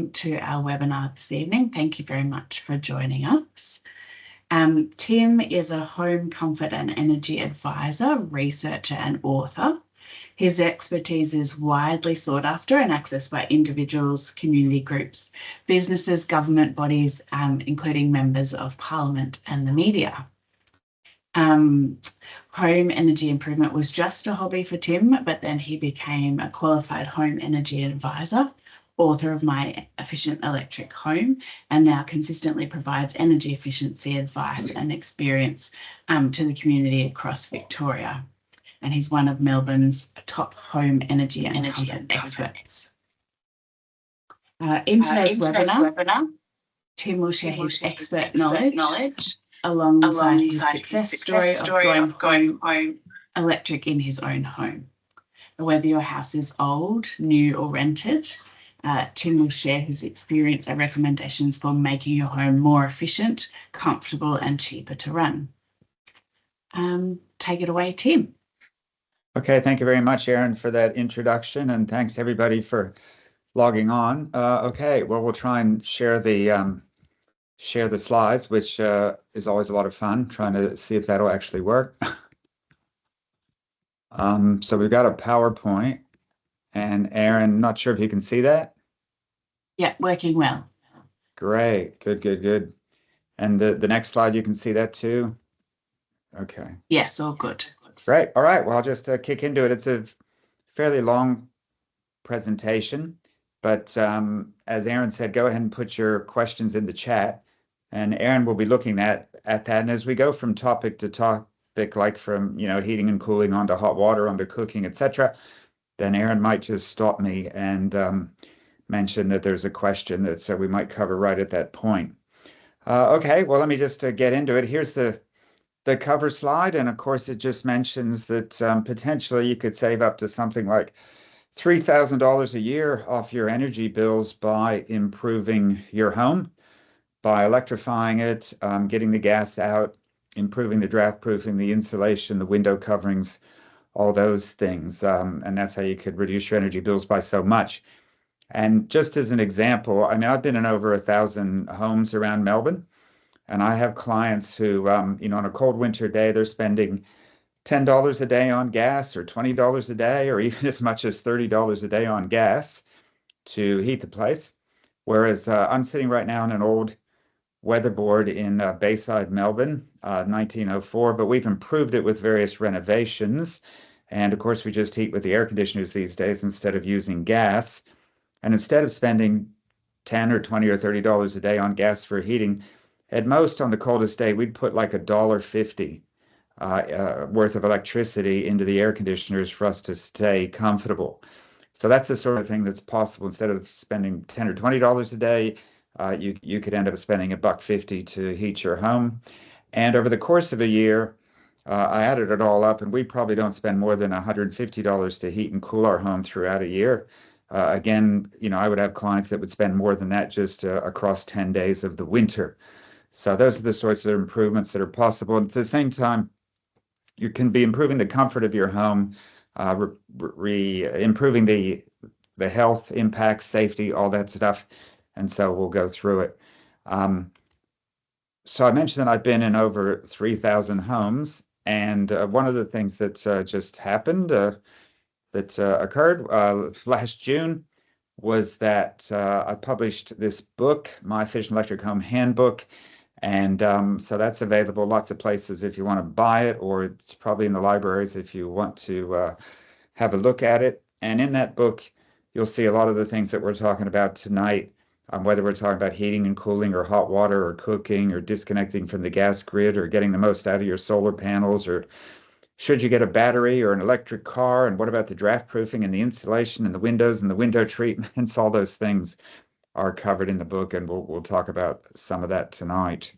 welcome to our webinar this evening. Thank you very much for joining us. Tim is a home comfort and energy advisor, researcher and author. His expertise is widely sought after and accessed by individuals, community groups, businesses, government bodies, including members of Parliament and the media. Home energy improvement was just a hobby for Tim, but then he became a qualified home energy advisor, author of My Efficient Electric Home, and now consistently provides energy efficiency advice and experience to the community across Victoria. And he's one of Melbourne's top home energy and comfort experts. In today's webinar, Tim will share his expert knowledge alongside his success story of going home electric in his own home. Whether your house is old, new or rented, Tim will share his experience and recommendations for making your home more efficient, comfortable and cheaper to run. Take it away, Tim. Okay, thank you very much, Erin, for that introduction, and thanks everybody for logging on. Okay, well, we'll try and share the slides, which is always a lot of fun, trying to see if that'll actually work. So we've got a PowerPoint, and Erin, not sure if you can see that. Yeah, working well. Great, good. And the next slide, you can see that too? Okay. Yes, all good. Great. All right. Well, I'll just kick into it. It's a fairly long presentation, but as Erin said, go ahead and put your questions in the chat, and Erin will be looking at that. And as we go from topic to topic, like from heating and cooling onto hot water, onto cooking, etc., then Erin might just stop me and mention that there's a question that we might cover right at that point. Okay. Well, let me just get into it. Here's the cover slide, and of course it just mentions that potentially you could save up to something like $3,000 a year off your energy bills by improving your home, by electrifying it, getting the gas out, improving the draft proofing, the insulation, the window coverings, all those things, and that's how you could reduce your energy bills by so much. And just as an example, I mean, I've been in over 1,000 homes around Melbourne, and I have clients who, on a cold winter day, they're spending $10 a day on gas, or $20 a day, or even as much as $30 a day on gas to heat the place. Whereas I'm sitting right now in an old weatherboard in Bayside, Melbourne, 1904, but we've improved it with various renovations. And of course, we just heat with the air conditioners these days instead of using gas. And instead of spending $10 or $20 or $30 a day on gas for heating, at most on the coldest day, we'd put like $1.50 worth of electricity into the air conditioners for us to stay comfortable. So that's the sort of thing that's possible. Instead of spending $10 or $20 a day, you could end up spending $1.50 to heat your home. And over the course of a year, I added it all up, and we probably don't spend more than $150 to heat and cool our home throughout a year. Again, I would have clients that would spend more than that just across 10 days of the winter. So those are the sorts of improvements that are possible. And at the same time, you can be improving the comfort of your home, improving the health impacts, safety, all that stuff. And so we'll go through it. So I mentioned that I've been in over 3,000 homes. And one of the things that just happened, that occurred last June, was that I published this book, My Efficient Electric Home Handbook. And so that's available lots of places if you want to buy it, or it's probably in the libraries if you want to have a look at it. And in that book, you'll see a lot of the things that we're talking about tonight, whether we're talking about heating and cooling, or hot water, or cooking, or disconnecting from the gas grid, or getting the most out of your solar panels, or should you get a battery or an electric car, and what about the draft proofing and the insulation and the windows and the window treatments. All those things are covered in the book, and we'll talk about some of that tonight.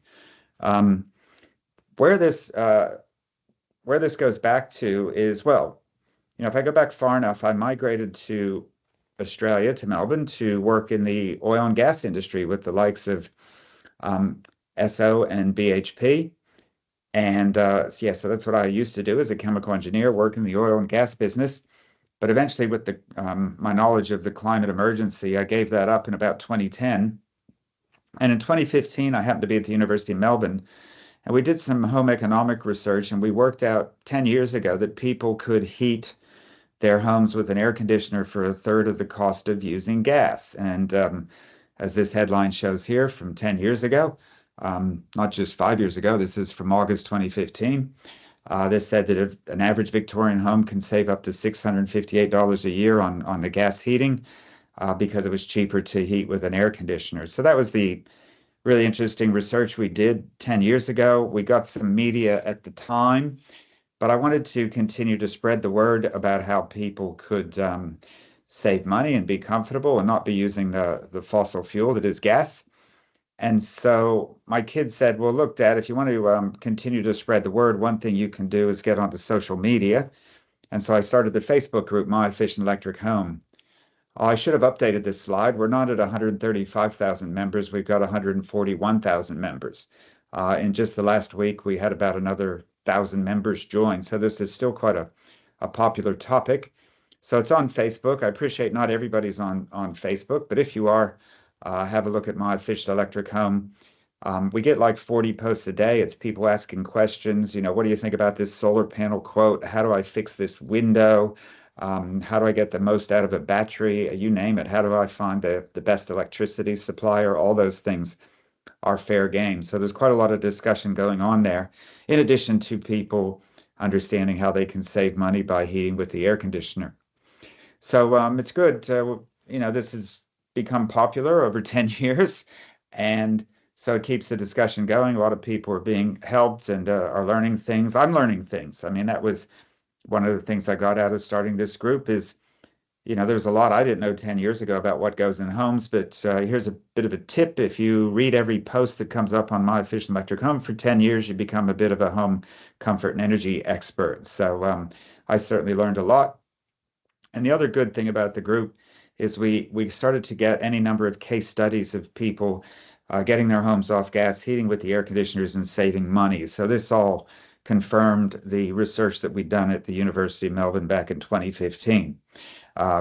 Where this goes back to is, well, if I go back far enough, I migrated to Australia, to Melbourne, to work in the oil and gas industry with the likes of Esso and BHP. And so that's what I used to do as a chemical engineer, work in the oil and gas business. But eventually, with my knowledge of the climate emergency, I gave that up in about 2010. And in 2015, I happened to be at the University of Melbourne, and we did some home economic research, and we worked out 10 years ago that people could heat their homes with an air conditioner for a third of the cost of using gas. And as this headline shows here, from 10 years ago, not just 5 years ago, this is from August 2015. This said that if an average Victorian home can save up to $658 a year on the gas heating because it was cheaper to heat with an air conditioner. So that was the really interesting research we did 10 years ago. We got some media at the time, but I wanted to continue to spread the word about how people could save money and be comfortable and not be using the fossil fuel that is gas. And so my kids said, well, look, Dad, if you want to continue to spread the word, one thing you can do is get onto social media. And so I started the Facebook group, My Efficient Electric Home. Oh, I should have updated this slide. We're not at 135,000 members. We've got 141,000 members. In just the last week, we had about another 1,000 members join. So this is still quite a popular topic. So it's on Facebook. I appreciate not everybody's on Facebook, but if you are, have a look at My Efficient Electric Home. We get like 40 posts a day. It's people asking questions. What do you think about this solar panel quote? How do I fix this window? How do I get the most out of a battery? You name it. How do I find the best electricity supplier? All those things are fair game. So there's quite a lot of discussion going on there, in addition to people understanding how they can save money by heating with the air conditioner. So it's good. This has become popular over 10 years, and so it keeps the discussion going. A lot of people are being helped and are learning things. I'm learning things. I mean, that was one of the things I got out of starting this group is, there's a lot I didn't know 10 years ago about what goes in homes, but here's a bit of a tip. If you read every post that comes up on My Efficient Electric Home for 10 years, you become a bit of a home comfort and energy expert. So I certainly learned a lot. And the other good thing about the group is we started to get any number of case studies of people getting their homes off gas, heating with the air conditioners and saving money. So this all confirmed the research that we'd done at the University of Melbourne back in 2015.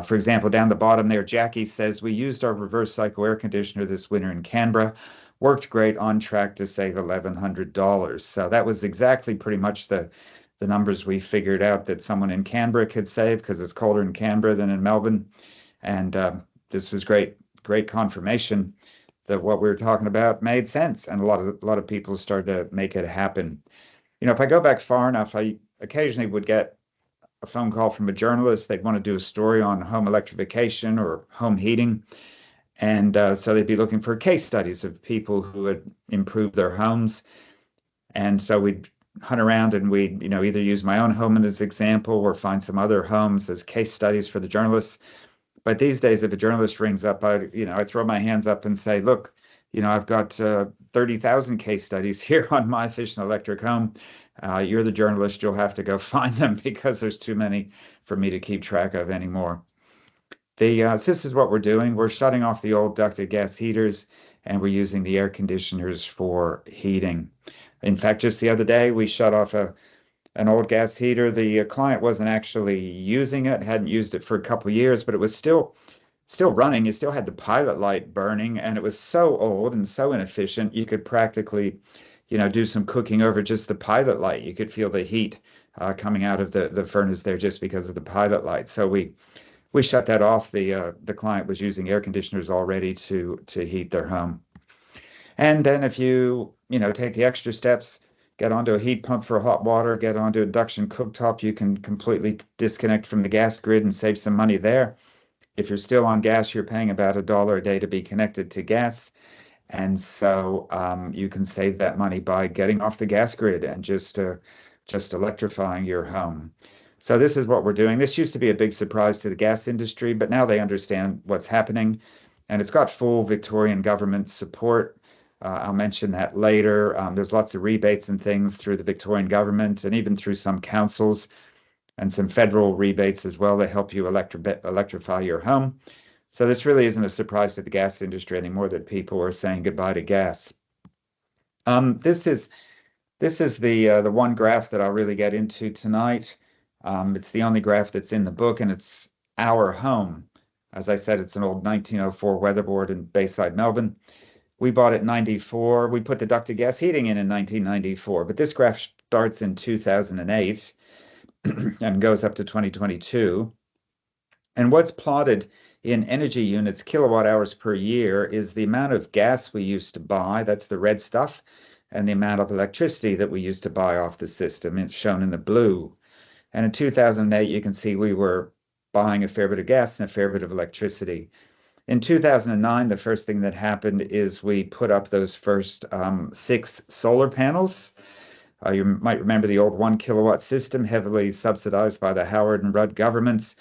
For example, down the bottom there, Jackie says, we used our reverse cycle air conditioner this winter in Canberra. Worked great, on track to save $1,100. So that was exactly pretty much the numbers we figured out that someone in Canberra could save, because it's colder in Canberra than in Melbourne. And this was great confirmation that what we were talking about made sense. And a lot of people started to make it happen. If I go back far enough, I occasionally would get a phone call from a journalist. They'd want to do a story on home electrification or home heating. And so they'd be looking for case studies of people who had improved their homes. And so we'd hunt around and we'd, either use my own home as an example or find some other homes as case studies for the journalists. But these days, if a journalist rings up, I throw my hands up and say, look, I've got 30,000 case studies here on My Efficient Electric Home. You're the journalist. You'll have to go find them because there's too many for me to keep track of anymore. This is what we're doing. We're shutting off the old ducted gas heaters, and we're using the air conditioners for heating. In fact, just the other day, we shut off an old gas heater. The client wasn't actually using it, hadn't used it for a couple of years, but it was still running. You still had the pilot light burning, and it was so old and so inefficient, you could practically, do some cooking over just the pilot light. You could feel the heat coming out of the furnace there just because of the pilot light. So we shut that off. The client was using air conditioners already to heat their home. And then if you, take the extra steps, get onto a heat pump for hot water, get onto induction cooktop, you can completely disconnect from the gas grid and save some money there. If you're still on gas, you're paying about $1 a day to be connected to gas. And so you can save that money by getting off the gas grid and just electrifying your home. So this is what we're doing. This used to be a big surprise to the gas industry, but now they understand what's happening. And it's got full Victorian government support. I'll mention that later. There's lots of rebates and things through the Victorian government and even through some councils, and some federal rebates as well that help you electrify your home. So this really isn't a surprise to the gas industry anymore that people are saying goodbye to gas. This is the one graph that I'll really get into tonight. It's the only graph that's in the book, and it's our home. As I said, it's an old 1904 weatherboard in Bayside, Melbourne. We bought it in 94. We put the ducted gas heating in 1994, but this graph starts in 2008 and goes up to 2022. And what's plotted in energy units, kilowatt hours per year, is the amount of gas we used to buy, that's the red stuff, and the amount of electricity that we used to buy off the system. It's shown in the blue. And in 2008, you can see we were buying a fair bit of gas and a fair bit of electricity. In 2009, the first thing that happened is we put up those first 6 solar panels. You might remember the old 1 kilowatt system, heavily subsidized by the Howard and Rudd governments.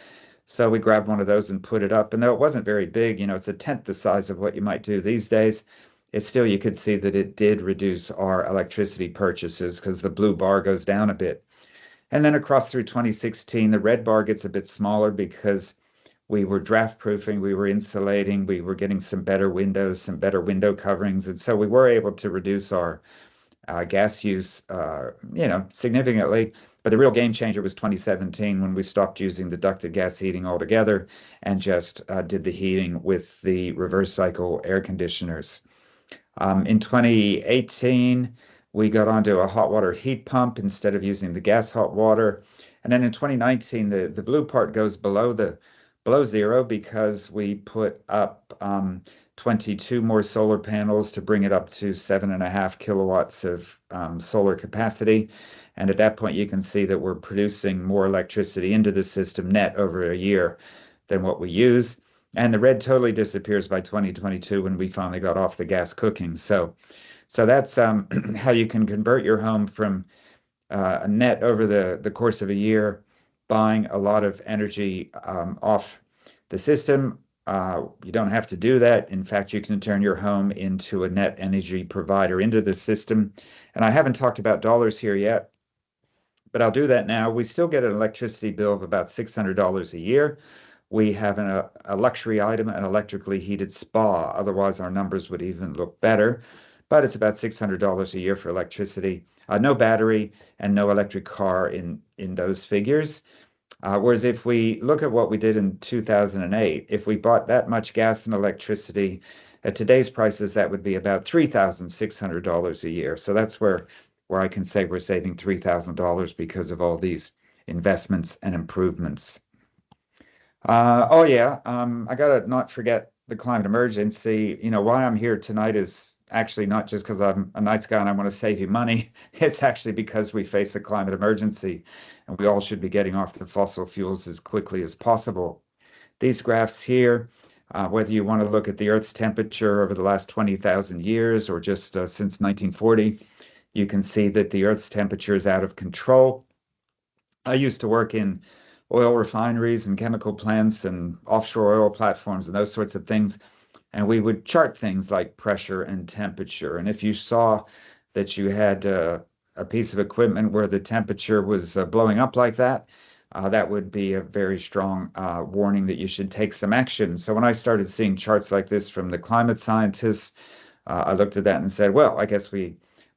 So we grabbed one of those and put it up. And though it wasn't very big, it's a tenth the size of what you might do these days, it's still, you could see that it did reduce our electricity purchases because the blue bar goes down a bit. And then across through 2016, the red bar gets a bit smaller because we were draft proofing, we were insulating, we were getting some better windows, some better window coverings. And so we were able to reduce our gas use, significantly. But the real game changer was 2017 when we stopped using the ducted gas heating altogether and just did the heating with the reverse cycle air conditioners. In 2018, we got onto a hot water heat pump instead of using the gas hot water. And then in 2019, the blue part goes below zero because we put up 22 more solar panels to bring it up to 7.5 kilowatts of solar capacity. And at that point, you can see that we're producing more electricity into the system net over a year than what we use. And the red totally disappears by 2022 when we finally got off the gas cooking. So that's how you can convert your home from a net over the course of a year, buying a lot of energy off the system. You don't have to do that. In fact, you can turn your home into a net energy provider into the system. And I haven't talked about dollars here yet, but I'll do that now. We still get an electricity bill of about $600 a year. We have a luxury item, an electrically heated spa. Otherwise, our numbers would even look better. But it's about $600 a year for electricity. No battery and no electric car in those figures. Whereas if we look at what we did in 2008, if we bought that much gas and electricity at today's prices, that would be about $3,600 a year. So that's where I can say we're saving $3,000 because of all these investments and improvements. I gotta not forget the climate emergency. Why I'm here tonight is actually not just because I'm a nice guy and I want to save you money. It's actually because we face a climate emergency and we all should be getting off the fossil fuels as quickly as possible. These graphs here, whether you want to look at the Earth's temperature over the last 20,000 years or just since 1940, you can see that the Earth's temperature is out of control. I used to work in oil refineries and chemical plants and offshore oil platforms and those sorts of things. And we would chart things like pressure and temperature. And if you saw that you had a piece of equipment where the temperature was blowing up like that, that would be a very strong warning that you should take some action. So when I started seeing charts like this from the climate scientists, I looked at that and said, well, I guess we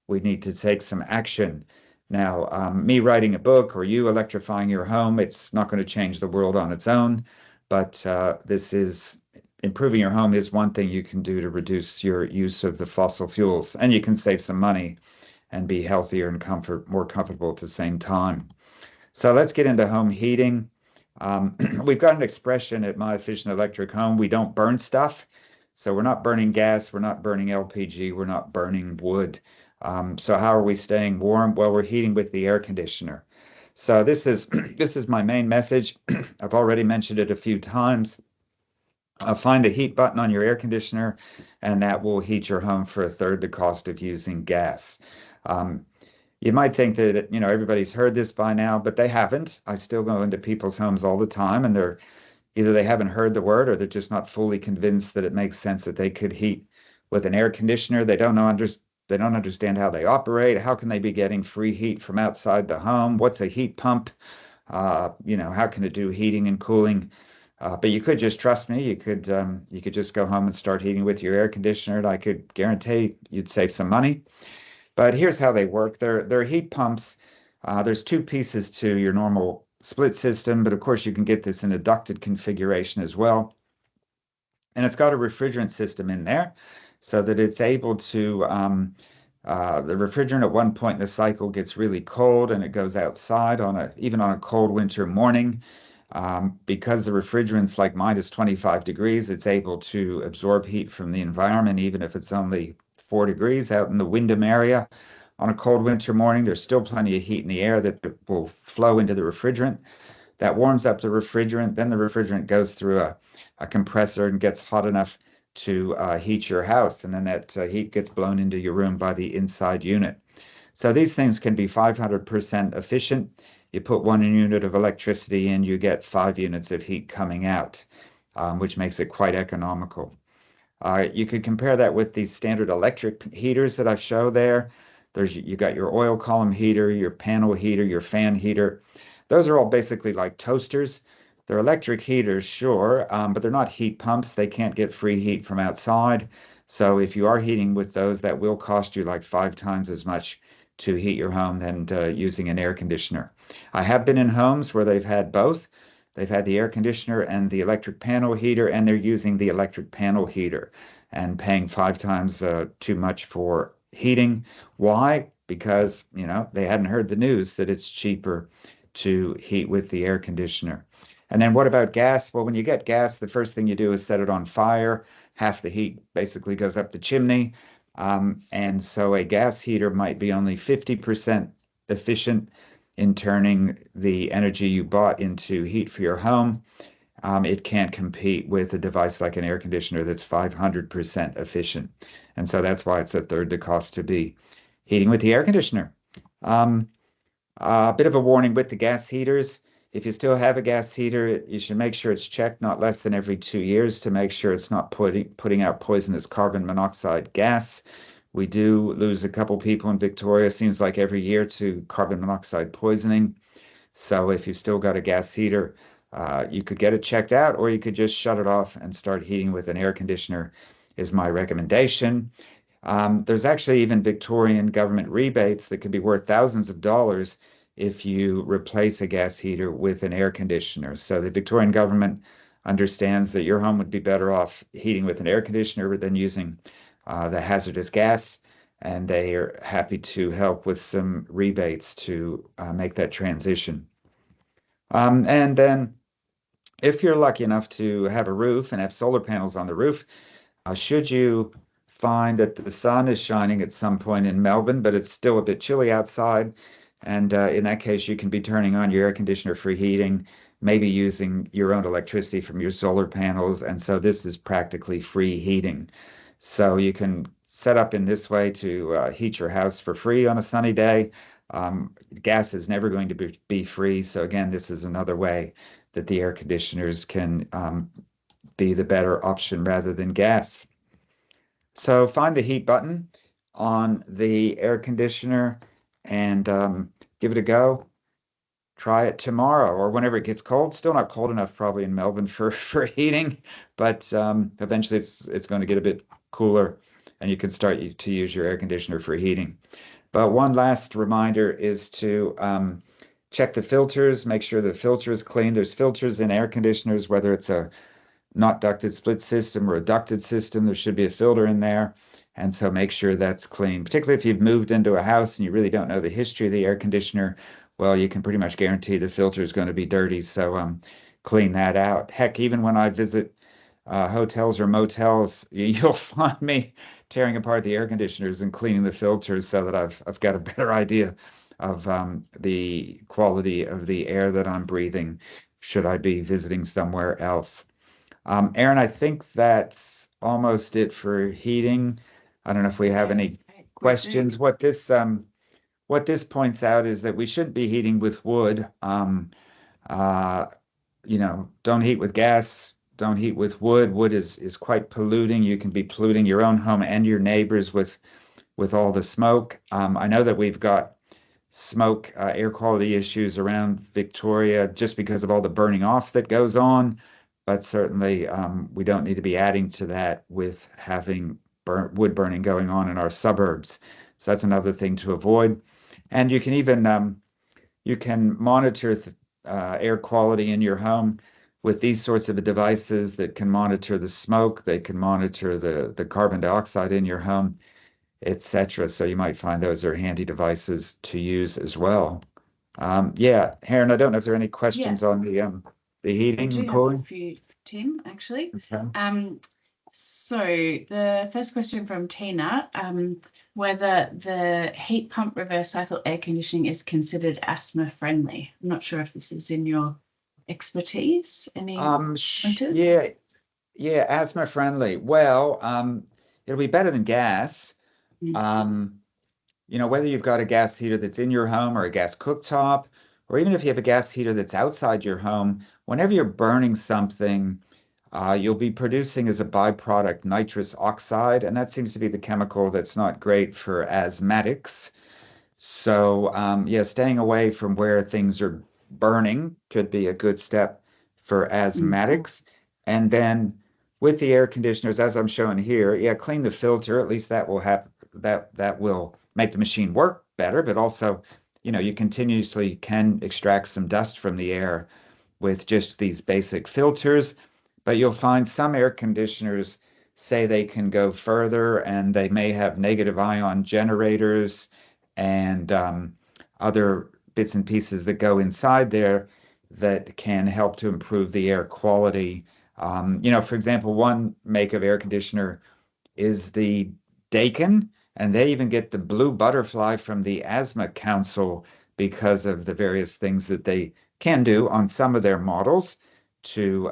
need to take some action. Now, me writing a book or you electrifying your home, it's not going to change the world on its own, but improving your home is one thing you can do to reduce your use of the fossil fuels, and you can save some money and be healthier and more comfortable at the same time. So let's get into home heating. We've got an expression at My Efficient Electric Home: we don't burn stuff. So we're not burning gas, we're not burning LPG, we're not burning wood. So how are we staying warm? Well, we're heating with the air conditioner. So this is my main message. I've already mentioned it a few times. Find the heat button on your air conditioner, and that will heat your home for a third the cost of using gas. You might think that everybody's heard this by now, but they haven't. I still go into people's homes all the time, and either they haven't heard the word or they're just not fully convinced that it makes sense that they could heat with an air conditioner. They don't understand how they operate. How can they be getting free heat from outside the home? What's a heat pump? How can it do heating and cooling? But you could just trust me. You could just go home and start heating with your air conditioner, and I could guarantee you'd save some money. But here's how they work. They're heat pumps. There's two pieces to your normal split system, but of course you can get this in a ducted configuration as well. And it's got a refrigerant system in there so that it's able to, the refrigerant at one point in the cycle gets really cold and it goes outside even on a cold winter morning. Because the refrigerant's like minus 25 degrees, it's able to absorb heat from the environment, even if it's only 4 degrees out in the Wyndham area. On a cold winter morning, there's still plenty of heat in the air that will flow into the refrigerant. That warms up the refrigerant. Then the refrigerant goes through a compressor and gets hot enough to heat your house. And then that heat gets blown into your room by the inside unit. So these things can be 500% efficient. You put 1 unit of electricity in, you get 5 units of heat coming out, which makes it quite economical. You could compare that with the standard electric heaters that I show there. You got your oil column heater, your panel heater, your fan heater. Those are all basically like toasters. They're electric heaters, sure, but they're not heat pumps. They can't get free heat from outside. So if you are heating with those, that will cost you like 5 times as much to heat your home than using an air conditioner. I have been in homes where they've had both. They've had the air conditioner and the electric panel heater, and they're using the electric panel heater and paying 5 times too much for heating. Why? Because, they hadn't heard the news that it's cheaper to heat with the air conditioner. And then what about gas? Well, when you get gas, the first thing you do is set it on fire. Half the heat basically goes up the chimney. And so a gas heater might be only 50% efficient in turning the energy you bought into heat for your home. It can't compete with a device like an air conditioner that's 500% efficient. And so that's why it's a third the cost to be heating with the air conditioner. A bit of a warning with the gas heaters. If you still have a gas heater, you should make sure it's checked not less than every 2 years to make sure it's not putting out poisonous carbon monoxide gas. We do lose a couple people in Victoria, seems like every year, to carbon monoxide poisoning. So if you've still got a gas heater, you could get it checked out, or you could just shut it off and start heating with an air conditioner, is my recommendation. There's actually even Victorian government rebates that could be worth thousands of dollars if you replace a gas heater with an air conditioner. So the Victorian government understands that your home would be better off heating with an air conditioner than using the hazardous gas, and they are happy to help with some rebates to make that transition. And then if you're lucky enough to have a roof and have solar panels on the roof, should you find that the sun is shining at some point in Melbourne, but it's still a bit chilly outside, and in that case, you can be turning on your air conditioner for heating, maybe using your own electricity from your solar panels, and so this is practically free heating. So you can set up in this way to heat your house for free on a sunny day. Gas is never going to be free, so again, this is another way that the air conditioners can be the better option rather than gas. So find the heat button on the air conditioner and give it a go. Try it tomorrow or whenever it gets cold. Still not cold enough probably in Melbourne for heating, but eventually it's going to get a bit cooler and you can start to use your air conditioner for heating. But one last reminder is to check the filters, make sure the filter is clean. There's filters in air conditioners, whether it's a not ducted split system or a ducted system, there should be a filter in there. And so make sure that's clean, particularly if you've moved into a house and you really don't know the history of the air conditioner. Well, you can pretty much guarantee the filter is going to be dirty. So clean that out. Heck, even when I visit hotels or motels, you'll find me tearing apart the air conditioners and cleaning the filters so that I've got a better idea of the quality of the air that I'm breathing should I be visiting somewhere else. Aaron, I think that's almost it for heating. I don't know if we have any questions. What this points out is that we shouldn't be heating with wood. Uh, don't heat with gas. Don't heat with wood. Wood is quite polluting. You can be polluting your own home and your neighbors with all the smoke. I know that we've got smoke, air quality issues around Victoria just because of all the burning off that goes on. But certainly, we don't need to be adding to that with having wood burning going on in our suburbs. So that's another thing to avoid. And you can even you can monitor air quality in your home with these sorts of devices that can monitor the smoke, they can monitor the carbon dioxide in your home, etc. So you might find those are handy devices to use as well. Yeah, Heron, I don't know if there are any Yeah, questions on the we heating do and have a cooling. few, Tim, actually. Okay. So the first question from Tina, whether the heat pump reverse cycle air conditioning is considered asthma friendly. I'm not sure if this is in your expertise. Any pointers? Yeah, yeah, asthma friendly. Well, it'll be better than gas. Mm. Um, whether you've got a gas heater that's in your home or a gas cooktop, or even if you have a gas heater that's outside your home, whenever you're burning something, you'll be producing as a byproduct nitrous oxide, and that seems to be the chemical that's not great for asthmatics. So, yeah, staying away from where things are burning could be a good step for Mm. asthmatics. And then with the air conditioners, as I'm showing here, yeah, clean the filter. At least that will have that will make the machine work better, but also, you continuously can extract some dust from the air with just these basic filters. But you'll find some air conditioners say they can go further and they may have negative ion generators and other bits and pieces that go inside there that can help to improve the air quality. For example, one make of air conditioner is the Dakin, and they even get the blue butterfly from the Asthma Council because of the various things that they can do on some of their models to,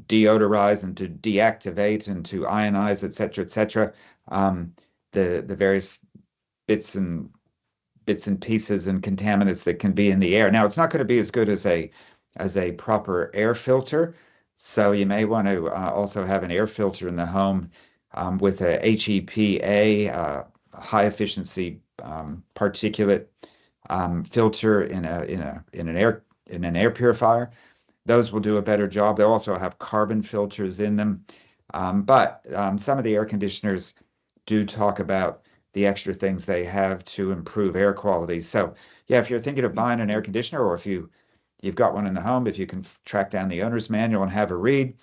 deodorize and to deactivate and to ionize, et cetera, et cetera. The various bits and bits and pieces and contaminants that can be in the air. Now, it's not going to be as good as a proper air filter, so you may want to also have an air filter in the home with a HEPA, high efficiency particulate filter in an air purifier. Those will do a better job. They'll also have carbon filters in them. But some of the air conditioners do talk about the extra things they have to improve air quality. So, yeah, if you're thinking of buying an air conditioner, or if you've got one in the home, if you can track down the owner's manual and have a read,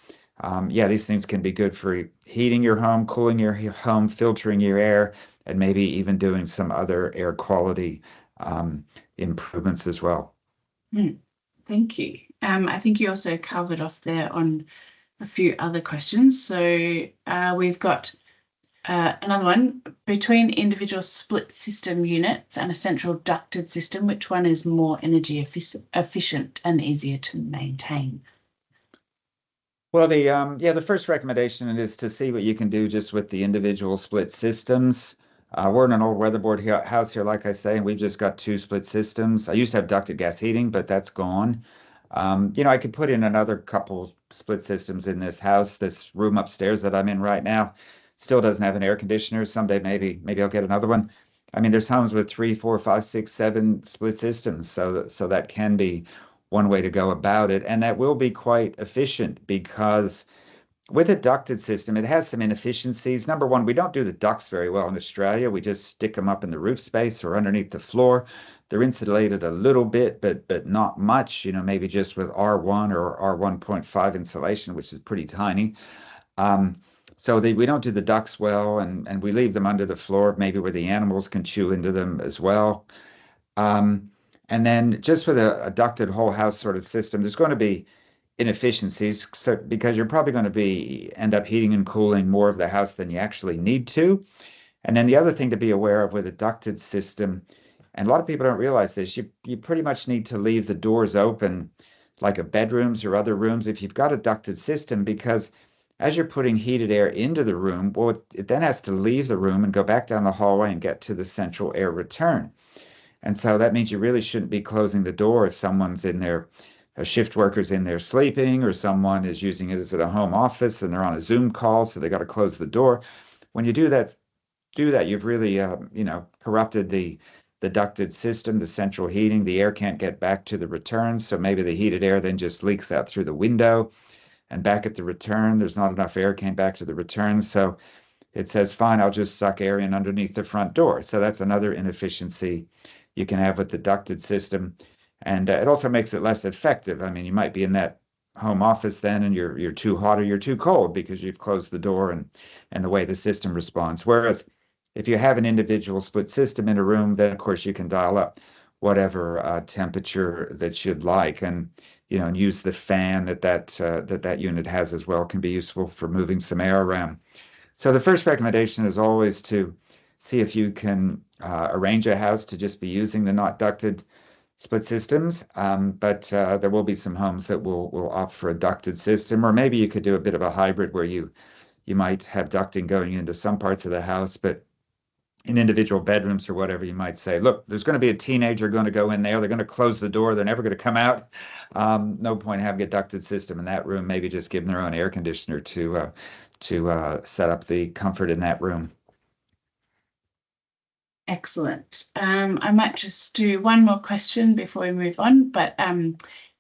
yeah, these things can be good for heating your home, cooling your home, filtering your air, and maybe even doing some other air quality um, improvements as well. Mm. Thank you. I think you also covered off there on a few other questions. So we've got another one. Between individual split system units and a central ducted system, which one is more energy efficient and easier to maintain? Well, the first recommendation is to see what you can do just with the individual split systems. We're in an old weatherboard house here, like I say, and we've just got two split systems. I used to have ducted gas heating, but that's gone. I could put in another couple split systems in this house. This room upstairs that I'm in right now still doesn't have an air conditioner. Someday maybe I'll get another one. I mean, there's homes with three, four, five, six, seven split systems, so that can be one way to go about it, and that will be quite efficient because with a ducted system, it has some inefficiencies. Number one, we don't do the ducts very well in Australia. We just stick them up in the roof space or underneath the floor. They're insulated a little bit, but not much, maybe just with R1 or R1.5 insulation, which is pretty tiny. Um, so we don't do the ducts well, and we leave them under the floor, maybe where the animals can chew into them as well. Um, and then just with a ducted whole house sort of system, there's going to be inefficiencies because you're probably going to be end up heating and cooling more of the house than you actually need to. And then the other thing to be aware of with a ducted system, and a lot of people don't realize this, you pretty much need to leave the doors open like a bedrooms or other rooms if you've got a ducted system, because as you're putting heated air into the room, well, it then has to leave the room and go back down the hallway and get to the central air return. And so that means you really shouldn't be closing the door if someone's in there, a shift worker's in there sleeping, or someone is using it as a home office and they're on a Zoom call, so they got to close the door. When you do that, you've really, corrupted the ducted system, the central heating. The air can't get back to the return, so maybe the heated air then just leaks out through the window. And back at the return, there's not enough air came back to the return, so it says, fine, I'll just suck air in underneath the front door. So that's another inefficiency you can have with the ducted system. And it also makes it less effective. I mean, you might be in that home office then and you're too hot or you're too cold because you've closed the door and the way the system responds. Whereas if you have an individual split system in a room, then of course you can dial up whatever temperature that you'd like, and and use the fan that unit has as well. Can be useful for moving some air around. So the first recommendation is always to see if you can arrange a house to just be using the not ducted split systems. But there will be some homes that will opt for a ducted system, or maybe you could do a bit of a hybrid where you might have ducting going into some parts of the house, but in individual bedrooms or whatever, you might say, look, there's going to be a teenager going to go in there. They're going to close the door. They're never going to come out. No point having a ducted system in that room. Maybe just give them their own air conditioner to set up the comfort in that room. Excellent. I might just do one more question before we move on, but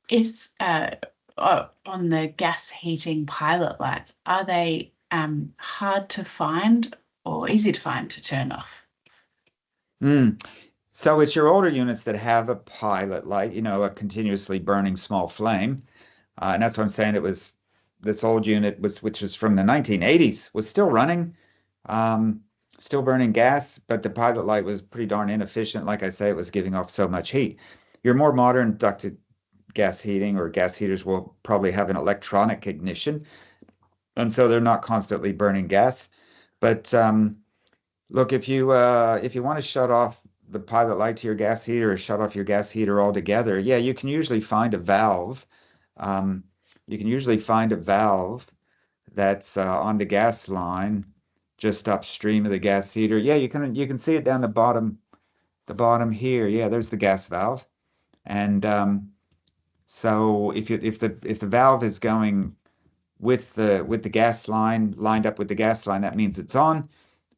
is on the gas heating pilot lights, are they hard to find or easy to find to turn off? So it's your older units that have a pilot light, a continuously burning small flame. And that's what I'm saying. It was this old unit which was from the 1980s, was still running, still burning gas, but the pilot light was pretty darn inefficient. Like I say, it was giving off so much heat. Your more modern ducted gas heating or gas heaters will probably have an electronic ignition, and so they're not constantly burning gas. But look, if you want to shut off the pilot light to your gas heater or shut off your gas heater altogether, yeah, you can usually find a valve. You can usually find a valve that's on the gas line just upstream of the gas heater. Yeah, you can see it down the bottom here. Yeah, there's the gas valve. And so if the valve is going with the gas line lined up with the gas line, that means it's on.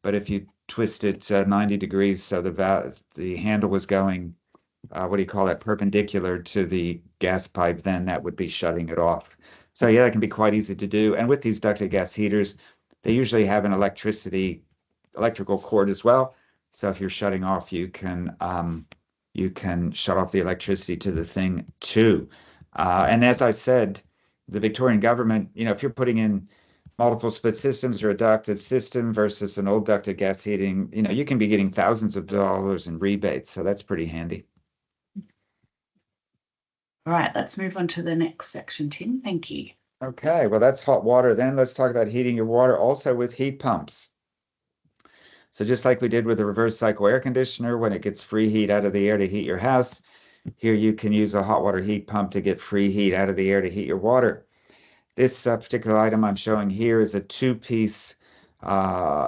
But if you twist it 90 degrees so the handle was going, what do you call that, perpendicular to the gas pipe, then that would be shutting it off. So yeah, that can be quite easy to do. And with these ducted gas heaters, they usually have an electrical cord as well. So if you're shutting off, you can shut off the electricity to the thing too. And as I said, the Victorian government, if you're putting in multiple split systems or a ducted system versus an old ducted gas heating, you can be getting thousands of dollars in rebates. So that's pretty handy. All right, let's move on to the next section, Tim. Thank you. Okay, well, that's hot water. Then let's talk about heating your water also with heat pumps. So just like we did with the reverse cycle air conditioner, when it gets free heat out of the air to heat your house, here you can use a hot water heat pump to get free heat out of the air to heat your water. This particular item I'm showing here is a two-piece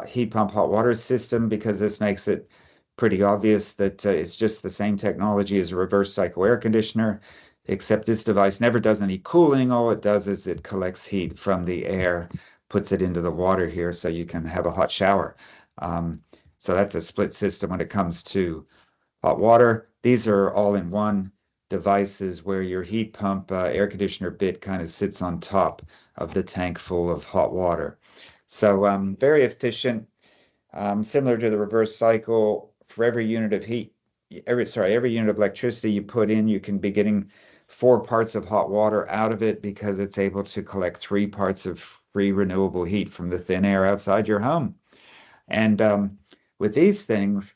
heat pump hot water system, because this makes it pretty obvious that it's just the same technology as a reverse cycle air conditioner, except this device never does any cooling. All it does is it collects heat from the air, puts it into the water here so you can have a hot shower. So that's a split system when it comes to hot water. These are all in one devices where your heat pump air conditioner bit kind of sits on top of the tank full of hot water. So very efficient, similar to the reverse cycle. For every unit of every unit of electricity you put in, you can be getting 4 parts of hot water out of it, because it's able to collect 3 parts of free renewable heat from the thin air outside your home. And with these things,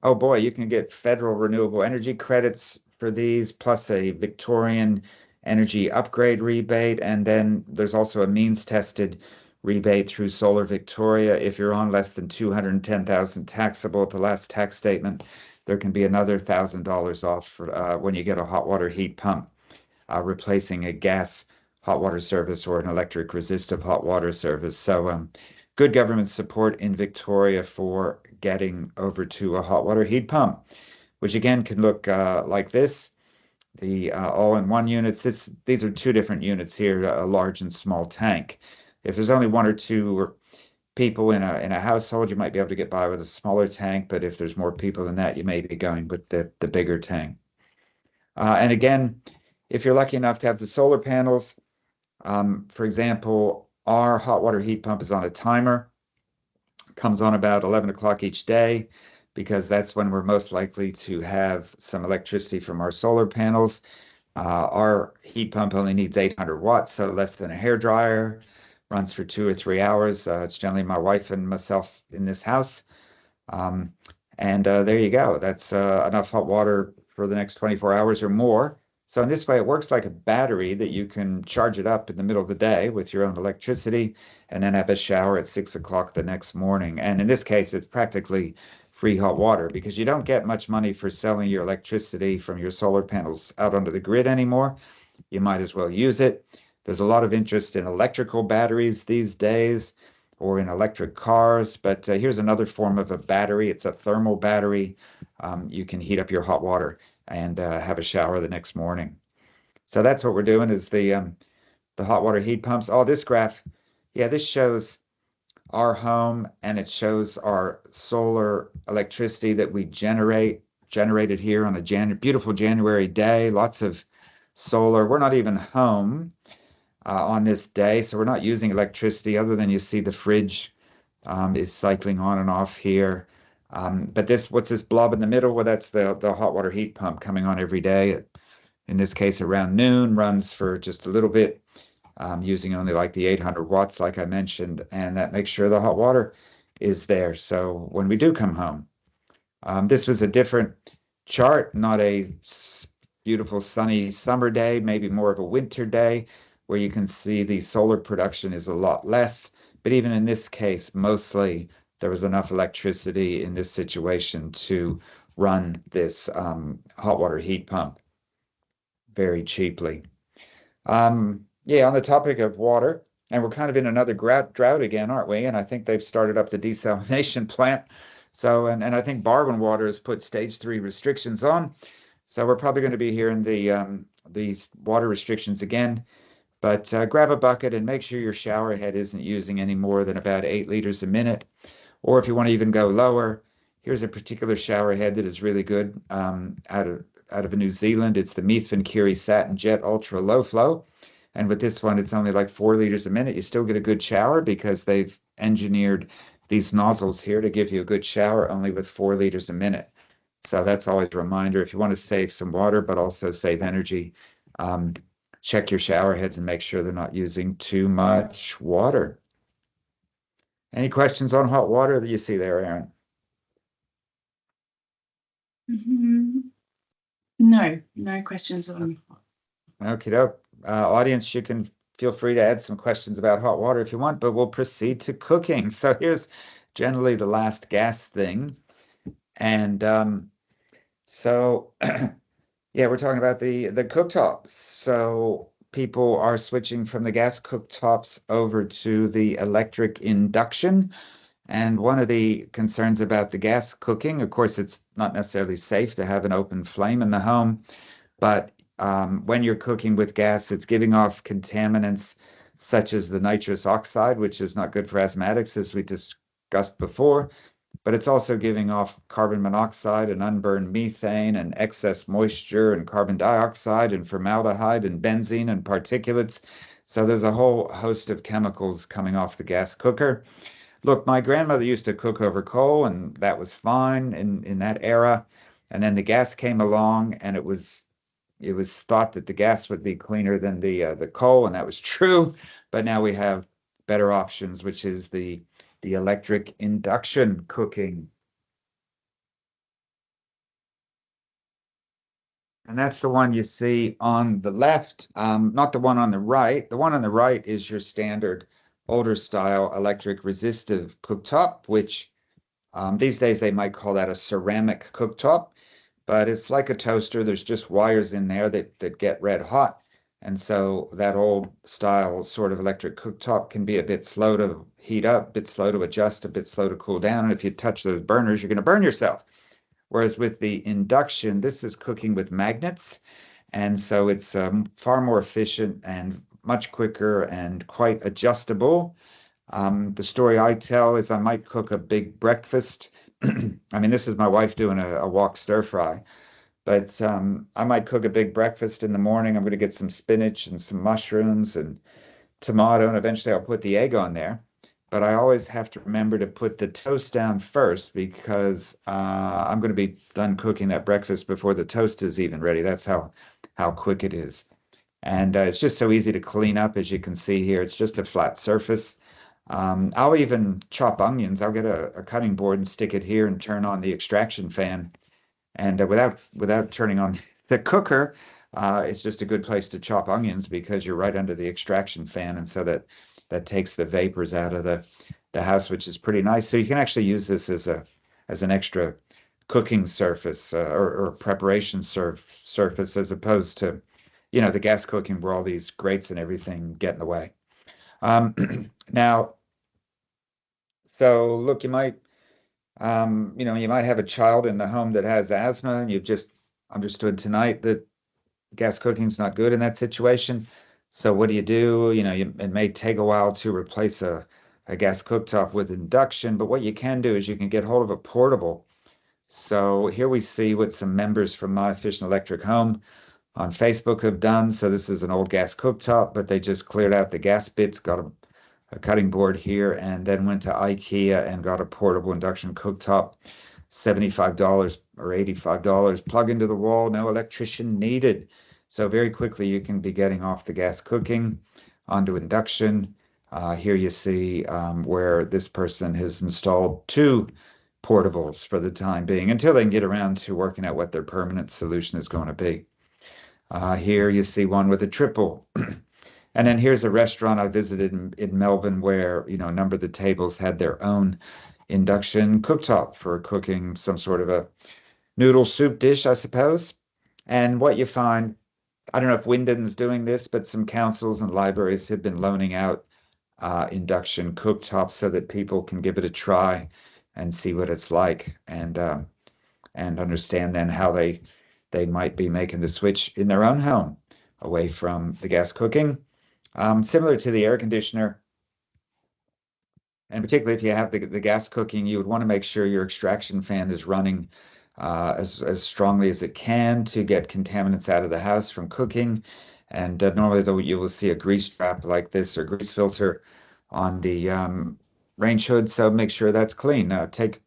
oh boy, you can get federal renewable energy credits for these, plus a Victorian energy upgrade rebate. And then there's also a means tested rebate through Solar Victoria. If you're on less than 210,000 taxable at the last tax statement, there can be another $1,000 off for, when you get a hot water heat pump, replacing a gas hot water service or an electric resistive hot water service. So good government support in Victoria for getting over to a hot water heat pump, which again can look like this. The all-in-one units. These are 2 different units here, a large and small tank. If there's only 1 or 2 people in a household, you might be able to get by with a smaller tank, but if there's more people than that, you may be going with the bigger tank. And again, if you're lucky enough to have the solar panels, for example, our hot water heat pump is on a timer, comes on about 11 o'clock each day. because that's when we're most likely to have some electricity from our solar panels. Our heat pump only needs 800 watts, so less than a hair dryer, runs for 2 or 3 hours. It's generally my wife and myself in this house. Um, and there you go. That's enough hot water for the next 24 hours or more. So in this way, it works like a battery that you can charge it up in the middle of the day with your own electricity and then have a shower at 6 o'clock the next morning. And in this case, it's practically free hot water because you don't get much money for selling your electricity from your solar panels out onto the grid anymore. You might as well use it. There's a lot of interest in electrical batteries these days or in electric cars, but here's another form of a battery. It's a thermal battery. You can heat up your hot water and have a shower the next morning. So that's what we're doing is the hot water heat pumps. Oh, this graph, yeah, this shows our home and it shows our solar electricity that we generated here on a beautiful January day. Lots of solar. We're not even home on this day, so we're not using electricity other than you see the fridge is cycling on and off here. But what's this blob in the middle? Well, that's the hot water heat pump coming on every day. In this case, around noon, runs for just a little bit, using only like the 800 watts, like I mentioned, and that makes sure the hot water is there. So when we do come home, this was a different chart, not a beautiful sunny summer day, maybe more of a winter day, where you can see the solar production is a lot less. But even in this case, mostly there was enough electricity in this situation to run this hot water heat pump very cheaply. Yeah, on the topic of water, and we're kind of in another drought again, aren't we? And I think they've started up the desalination plant. So, and I think Barwon Water has put stage 3 restrictions on. So we're probably going to be hearing these water restrictions again. But grab a bucket and make sure your shower head isn't using any more than about 8 liters a minute. Or if you want to even go lower, here's a particular shower head that is really good out of New Zealand. It's the Meathfin Curie Satin Jet Ultra Low Flow. And with this one, it's only like 4 liters a minute. You still get a good shower because they've engineered these nozzles here to give you a good shower only with 4 liters a minute. So that's always a reminder if you want to save some water, but also save energy. Um, check your shower heads and make sure they're not using too much water. Any questions on hot water that you see there, Aaron? No questions on. Okay, doke. Audience, you can feel free to add some questions about hot water if you want, but we'll proceed to cooking. So here's generally the last gas thing. And so yeah, we're talking about the cooktops. So people are switching from the gas cooktops over to the electric induction. And one of the concerns about the gas cooking, of course, it's not necessarily safe to have an open flame in the home, but when you're cooking with gas, it's giving off contaminants such as the nitrous oxide, which is not good for asthmatics, as we discussed before, but it's also giving off carbon monoxide and unburned methane and excess moisture and carbon dioxide and formaldehyde and benzene and particulates. So there's a whole host of chemicals coming off the gas cooker. Look, my grandmother used to cook over coal, and that was fine in that era. And then the gas came along, and it was thought that the gas would be cleaner than the coal, and that was true. But now we have better options, which is the electric induction cooking. And that's the one you see on the left, not the one on the right. The one on the right is your standard older style electric resistive cooktop, which these days they might call that a ceramic cooktop, but it's like a toaster. There's just wires in there that get red hot. And so that old style sort of electric cooktop can be a bit slow to heat up, a bit slow to adjust, a bit slow to cool down. And if you touch those burners, you're going to burn yourself. Whereas with the induction, this is cooking with magnets. And so it's far more efficient and much quicker and quite adjustable. The story I tell is I might cook a big breakfast. I mean, this is my wife doing a wok stir fry, but I might cook a big breakfast in the morning. I'm going to get some spinach and some mushrooms and tomato, and eventually I'll put the egg on there. but I always have to remember to put the toast down first because I'm going to be done cooking that breakfast before the toast is even ready. That's how quick it is. And it's just so easy to clean up, as you can see here. It's just a flat surface. I'll even chop onions. I'll get a cutting board and stick it here and turn on the extraction fan. And without turning on the cooker, it's just a good place to chop onions because you're right under the extraction fan, and so that takes the vapors out of the house, which is pretty nice. So you can actually use this as an extra cooking surface or preparation surface as opposed to, the gas cooking where all these grates and everything get in the way. Um, now, so look, you might have a child in the home that has asthma, and you've just understood tonight that gas cooking is not good in that situation. So what do? It may take a while to replace a gas cooktop with induction, but what you can do is you can get hold of a portable. So here we see what some members from My Efficient Electric Home on Facebook have done. So this is an old gas cooktop, but they just cleared out the gas bits, got a cutting board here, and then went to IKEA and got a portable induction cooktop, $75 or $85, plug into the wall, no electrician needed. So very quickly you can be getting off the gas cooking onto induction. Here you see where this person has installed two portables for the time being until they can get around to working out what their permanent solution is going to be. Here you see one with a triple. And then here's a restaurant I visited in Melbourne where, a number of the tables had their own induction cooktop for cooking some sort of a noodle soup dish, I suppose. And what you find, I don't know if Wyndham's doing this, but some councils and libraries have been loaning out induction cooktops so that people can give it a try and see what it's like and understand then how they might be making the switch in their own home away from the gas cooking. Similar to the air conditioner, and particularly if you have the gas cooking, you would want to make sure your extraction fan is running as strongly as it can to get contaminants out of the house from cooking. And normally, though, you will see a grease trap like this or grease filter on the range hood. So make sure that's clean.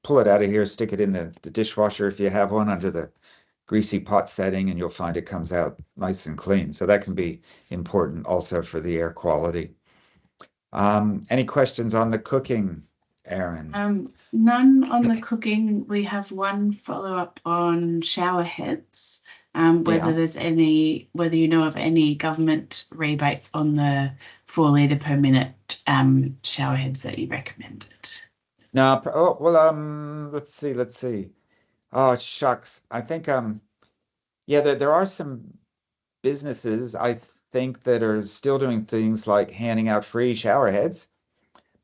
Pull it out of here, stick it in the dishwasher if you have one under the greasy pot setting, and you'll find it comes out nice and clean. So that can be important also for the air quality. Any questions on the cooking, Aaron? None on the cooking. We have one follow-up on shower heads. Whether you know of any government rebates on the 4 litre per minute shower heads that you recommended. No. Oh, well, let's see. Oh, shucks. I think yeah, there are some businesses I think that are still doing things like handing out free shower heads,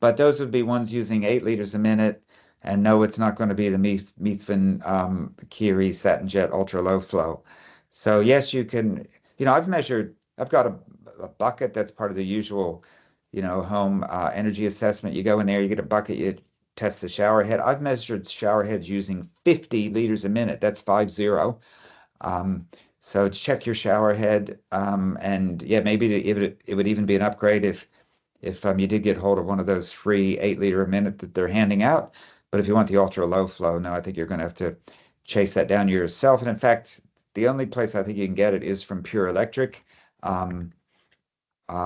but those would be ones using 8 liters a minute. And no, it's not going to be the Methven Curie Satin Jet Ultra Low Flow. So yes, you can. I've got a bucket that's part of the usual, home energy assessment. You go in there, you get a bucket, you test the shower head. I've measured shower heads using 50 liters a minute. That's 50. So check your shower head, and yeah, maybe it would even be an upgrade if you did get hold of one of those free 8 liter a minute that they're handing out. But if you want the ultra low flow, no, I think you're going to have to chase that down yourself. And in fact, the only place I think you can get it is from Pure Electric.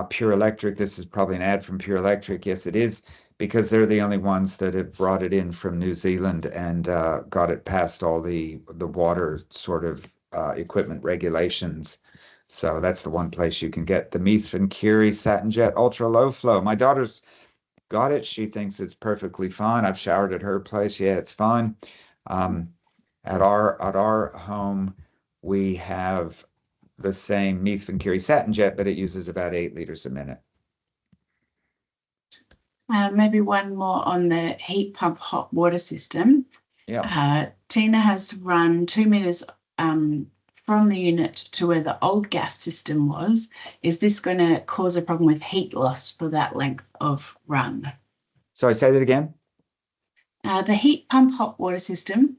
Pure Electric, this is probably an ad from Pure Electric. Yes, it is, because they're the only ones that have brought it in from New Zealand and got it past all the water sort of equipment regulations. So that's the one place you can get the Methven Curie Satin Jet Ultra Low Flow. My daughter's got it. She thinks it's perfectly fine. I've showered at her place. Yeah, it's fine. At our home, we have the same Methven Curie Satin Jet, but it uses about 8 liters a minute. Maybe one more on the heat pump hot water system. Yeah. Tina has run 2 meters from the unit to where the old gas system was. Is this going to cause a problem with heat loss for that length of run? Sorry, say that again. The heat pump hot water system,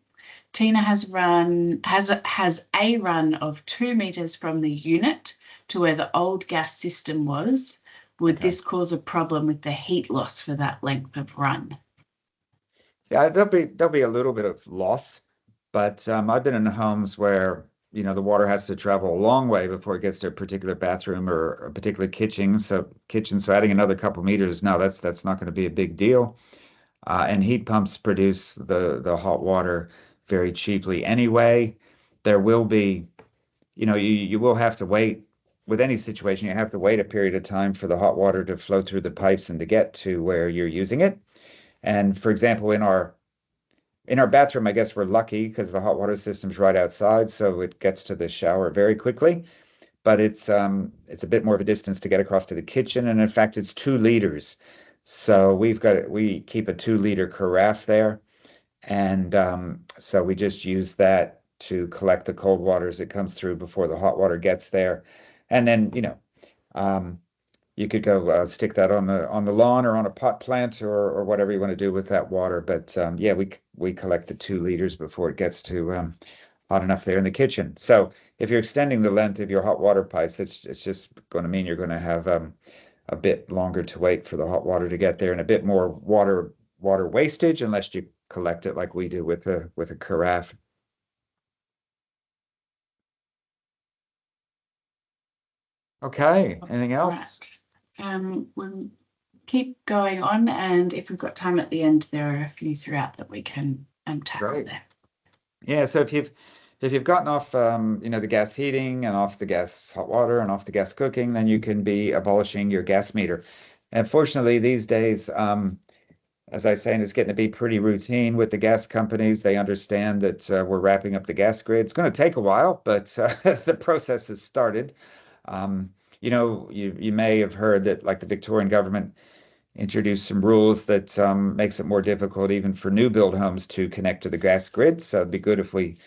Tina has a run of 2 meters from the unit to where the old gas system was. Would Okay. this cause a problem with the heat loss for that length of run? Yeah, there'll be a little bit of loss, but I've been in homes where the water has to travel a long way before it gets to a particular bathroom or a particular kitchen. So adding another couple meters, no, that's not going to be a big deal. And heat pumps produce the hot water very cheaply anyway. There will be, you will have to wait. With any situation, you have to wait a period of time for the hot water to flow through the pipes and to get to where you're using it. And for example, in our bathroom, I guess we're lucky because the hot water system's right outside, so it gets to the shower very quickly. But it's a bit more of a distance to get across to the kitchen, and in fact, it's 2 liters. So we keep a 2 liter carafe there, and so we just use that to collect the cold water as it comes through before the hot water gets there, and then um, you could go stick that on the lawn or on a pot plant or whatever you want to do with that water. But yeah, we collect the 2 liters before it gets to hot enough there in the kitchen. So if you're extending the length of your hot water pipes, it's just going to mean you're going to have a bit longer to wait for the hot water to get there and a bit more water wastage unless you collect it like we do with a carafe. Okay, anything else? Right. We'll keep going on, and if we've got time at the end, there are a few throughout that we can tackle Great. there. Yeah, so if you've gotten off the gas heating and off the gas hot water and off the gas cooking, then you can be abolishing your gas meter. And fortunately, these days, as I was saying, it's getting to be pretty routine with the gas companies. They understand that we're wrapping up the gas grid. It's going to take a while, but the process has started. You may have heard that like the Victorian government introduced some rules that makes it more difficult even for new build homes to connect to the gas grid. So it'd be good if we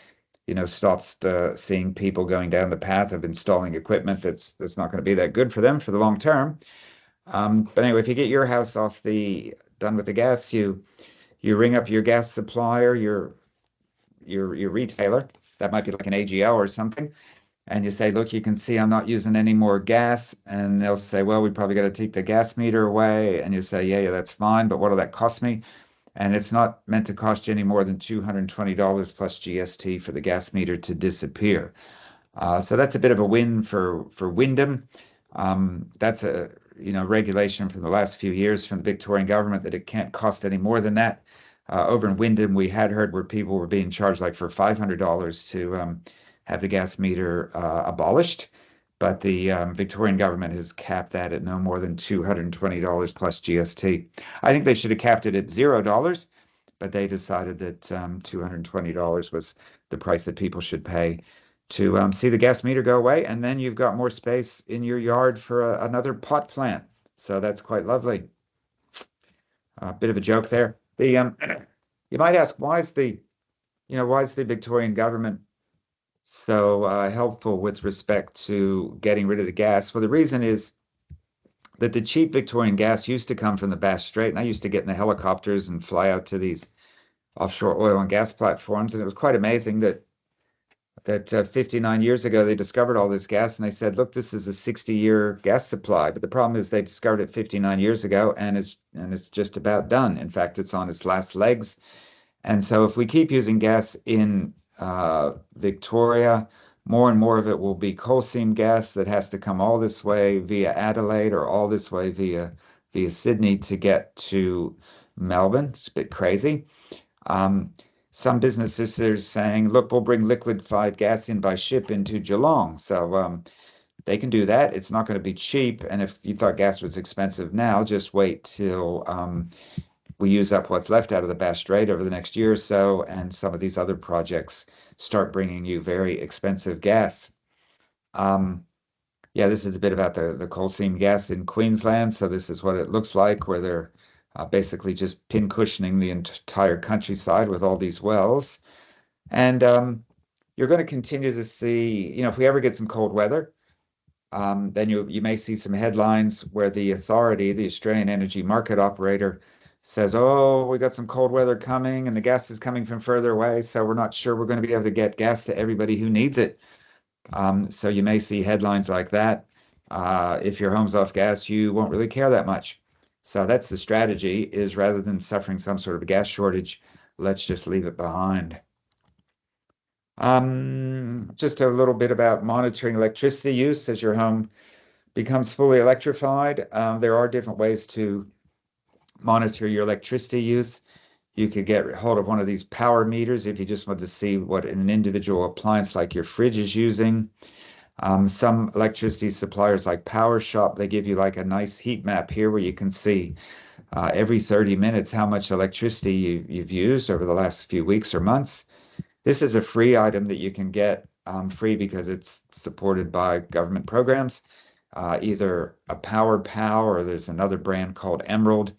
stops seeing people going down the path of installing equipment that's not going to be that good for them for the long term. But anyway, if you get your house done with the gas, you ring up your gas supplier, your retailer. That might be like an AGL or something. And you say, look, you can see I'm not using any more gas. And they'll say, well, we probably got to take the gas meter away. And you say, yeah, that's fine. But what'll that cost me? And it's not meant to cost you any more than $220 plus GST for the gas meter to disappear. So that's a bit of a win for Wyndham. That's a regulation from the last few years from the Victorian government that it can't cost any more than that. Over in Wyndham, we had heard where people were being charged like for $500 to have the gas meter abolished, but the Victorian government has capped that at no more than $220 plus GST. I think they should have capped it at $0, but they decided that $220 was the price that people should pay to see the gas meter go away, and then you've got more space in your yard for another pot plant. So that's quite lovely. A bit of a joke there. You might ask, why is the Victorian government so helpful with respect to getting rid of the gas? Well, the reason is that the cheap Victorian gas used to come from the Bass Strait, and I used to get in the helicopters and fly out to these offshore oil and gas platforms, and it was quite amazing that 59 years ago they discovered all this gas, and they said, look, this is a 60-year gas supply. But the problem is they discovered it 59 years ago, and it's just about done. In fact, it's on its last legs. And so if we keep using gas in Victoria, more and more of it will be coal seam gas that has to come all this way via Adelaide or all this way via Sydney to get to Melbourne. It's a bit crazy. Um, some businesses are saying, look, we'll bring liquefied gas in by ship into Geelong. So they can do that. It's not going to be cheap. And if you thought gas was expensive now, just wait till we use up what's left out of the Bass Strait over the next year or so, and some of these other projects start bringing you very expensive gas. Um, yeah, this is a bit about the coal seam gas in Queensland. So this is what it looks like, where they're basically just pin cushioning the entire countryside with all these wells. And you're going to continue to see, if we ever get some cold weather, then you may see some headlines where the authority, the Australian Energy Market Operator, says, "Oh, we got some cold weather coming, and the gas is coming from further away, so we're not sure we're going to be able to get gas to everybody who needs it." So you may see headlines like that, If your home's off gas, you won't really care that much. So that's the strategy, is rather than suffering some sort of gas shortage, let's just leave it behind. Just a little bit about monitoring electricity use as your home becomes fully electrified. There are different ways to monitor your electricity use. You could get hold of one of these power meters if you just want to see what an individual appliance like your fridge is using. Some electricity suppliers like Power Shop, they give you like a nice heat map here where you can see every 30 minutes how much electricity you've used over the last few weeks or months. This is a free item that you can get free because it's supported by government programs, either a Power Pow or there's another brand called Emerald,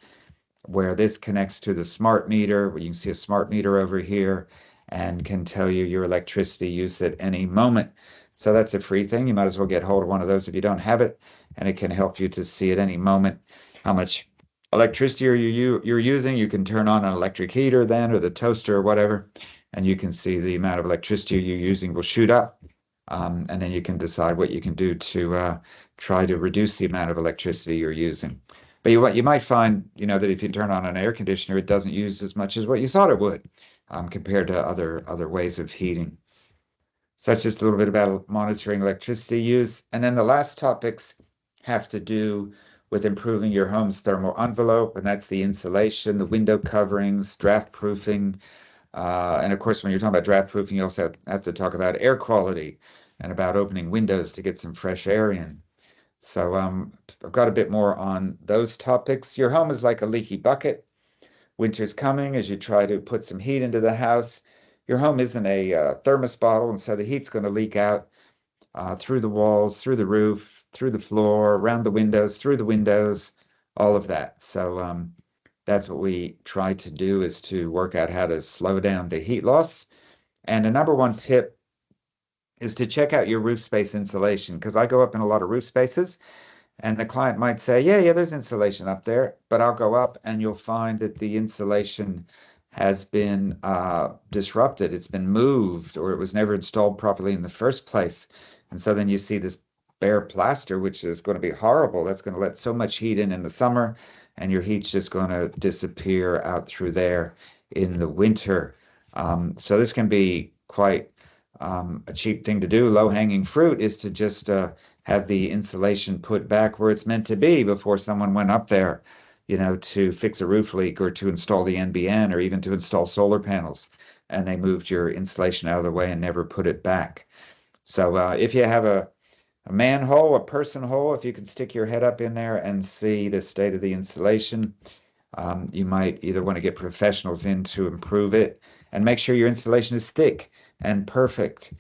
where this connects to the smart meter, where you can see a smart meter over here and can tell you your electricity use at any moment. So that's a free thing. You might as well get hold of one of those if you don't have it, and it can help you to see at any moment how much electricity you're using. You can turn on an electric heater then, or the toaster or whatever, and you can see the amount of electricity you're using will shoot up. And then you can decide what you can do to try to reduce the amount of electricity you're using. But you might find, that if you turn on an air conditioner, it doesn't use as much as what you thought it would, compared to other ways of heating. So that's just a little bit about monitoring electricity use. And then the last topics have to do with improving your home's thermal envelope, and that's the insulation, the window coverings, draft proofing. And of course, when you're talking about draft proofing, you also have to talk about air quality and about opening windows to get some fresh air in. So I've got a bit more on those topics. Your home is like a leaky bucket. Winter's coming as you try to put some heat into the house. Your home isn't a thermos bottle, and so the heat's going to leak out through the walls, through the roof, through the floor, around the windows, through the windows, all of that. So that's what we try to do, is to work out how to slow down the heat loss. And a number one tip is to check out your roof space insulation, because I go up in a lot of roof spaces and the client might say, yeah, there's insulation up there, but I'll go up and you'll find that the insulation has been disrupted. It's been moved, or it was never installed properly in the first place. And so then you see this bare plaster, which is going to be horrible. That's going to let so much heat in the summer, and your heat's just going to disappear out through there in the winter. So this can be quite a cheap thing to do. Low-hanging fruit is to just have the insulation put back where it's meant to be before someone went up there, to fix a roof leak or to install the NBN or even to install solar panels, and they moved your insulation out of the way and never put it back. So if you have a manhole, a person hole, if you can stick your head up in there and see the state of the insulation, you might either want to get professionals in to improve it, and make sure your insulation is thick and perfect,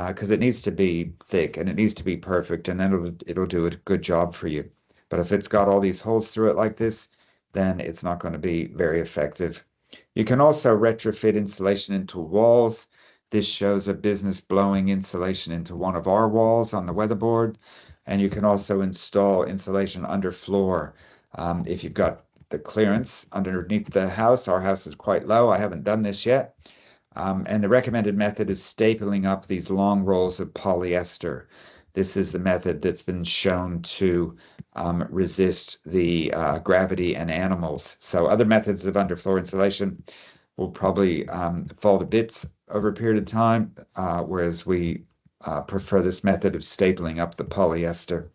because it needs to be thick and it needs to be perfect, and then it'll do a good job for you. But if it's got all these holes through it like this, then it's not going to be very effective. You can also retrofit insulation into walls. This shows a business blowing insulation into one of our walls on the weatherboard. And you can also install insulation under floor if you've got the clearance underneath the house. Our house is quite low. I haven't done this yet. And the recommended method is stapling up these long rolls of polyester. This is the method that's been shown to resist the gravity in animals. So other methods of underfloor insulation will probably fall to bits over a period of time, whereas we prefer this method of stapling up the polyester.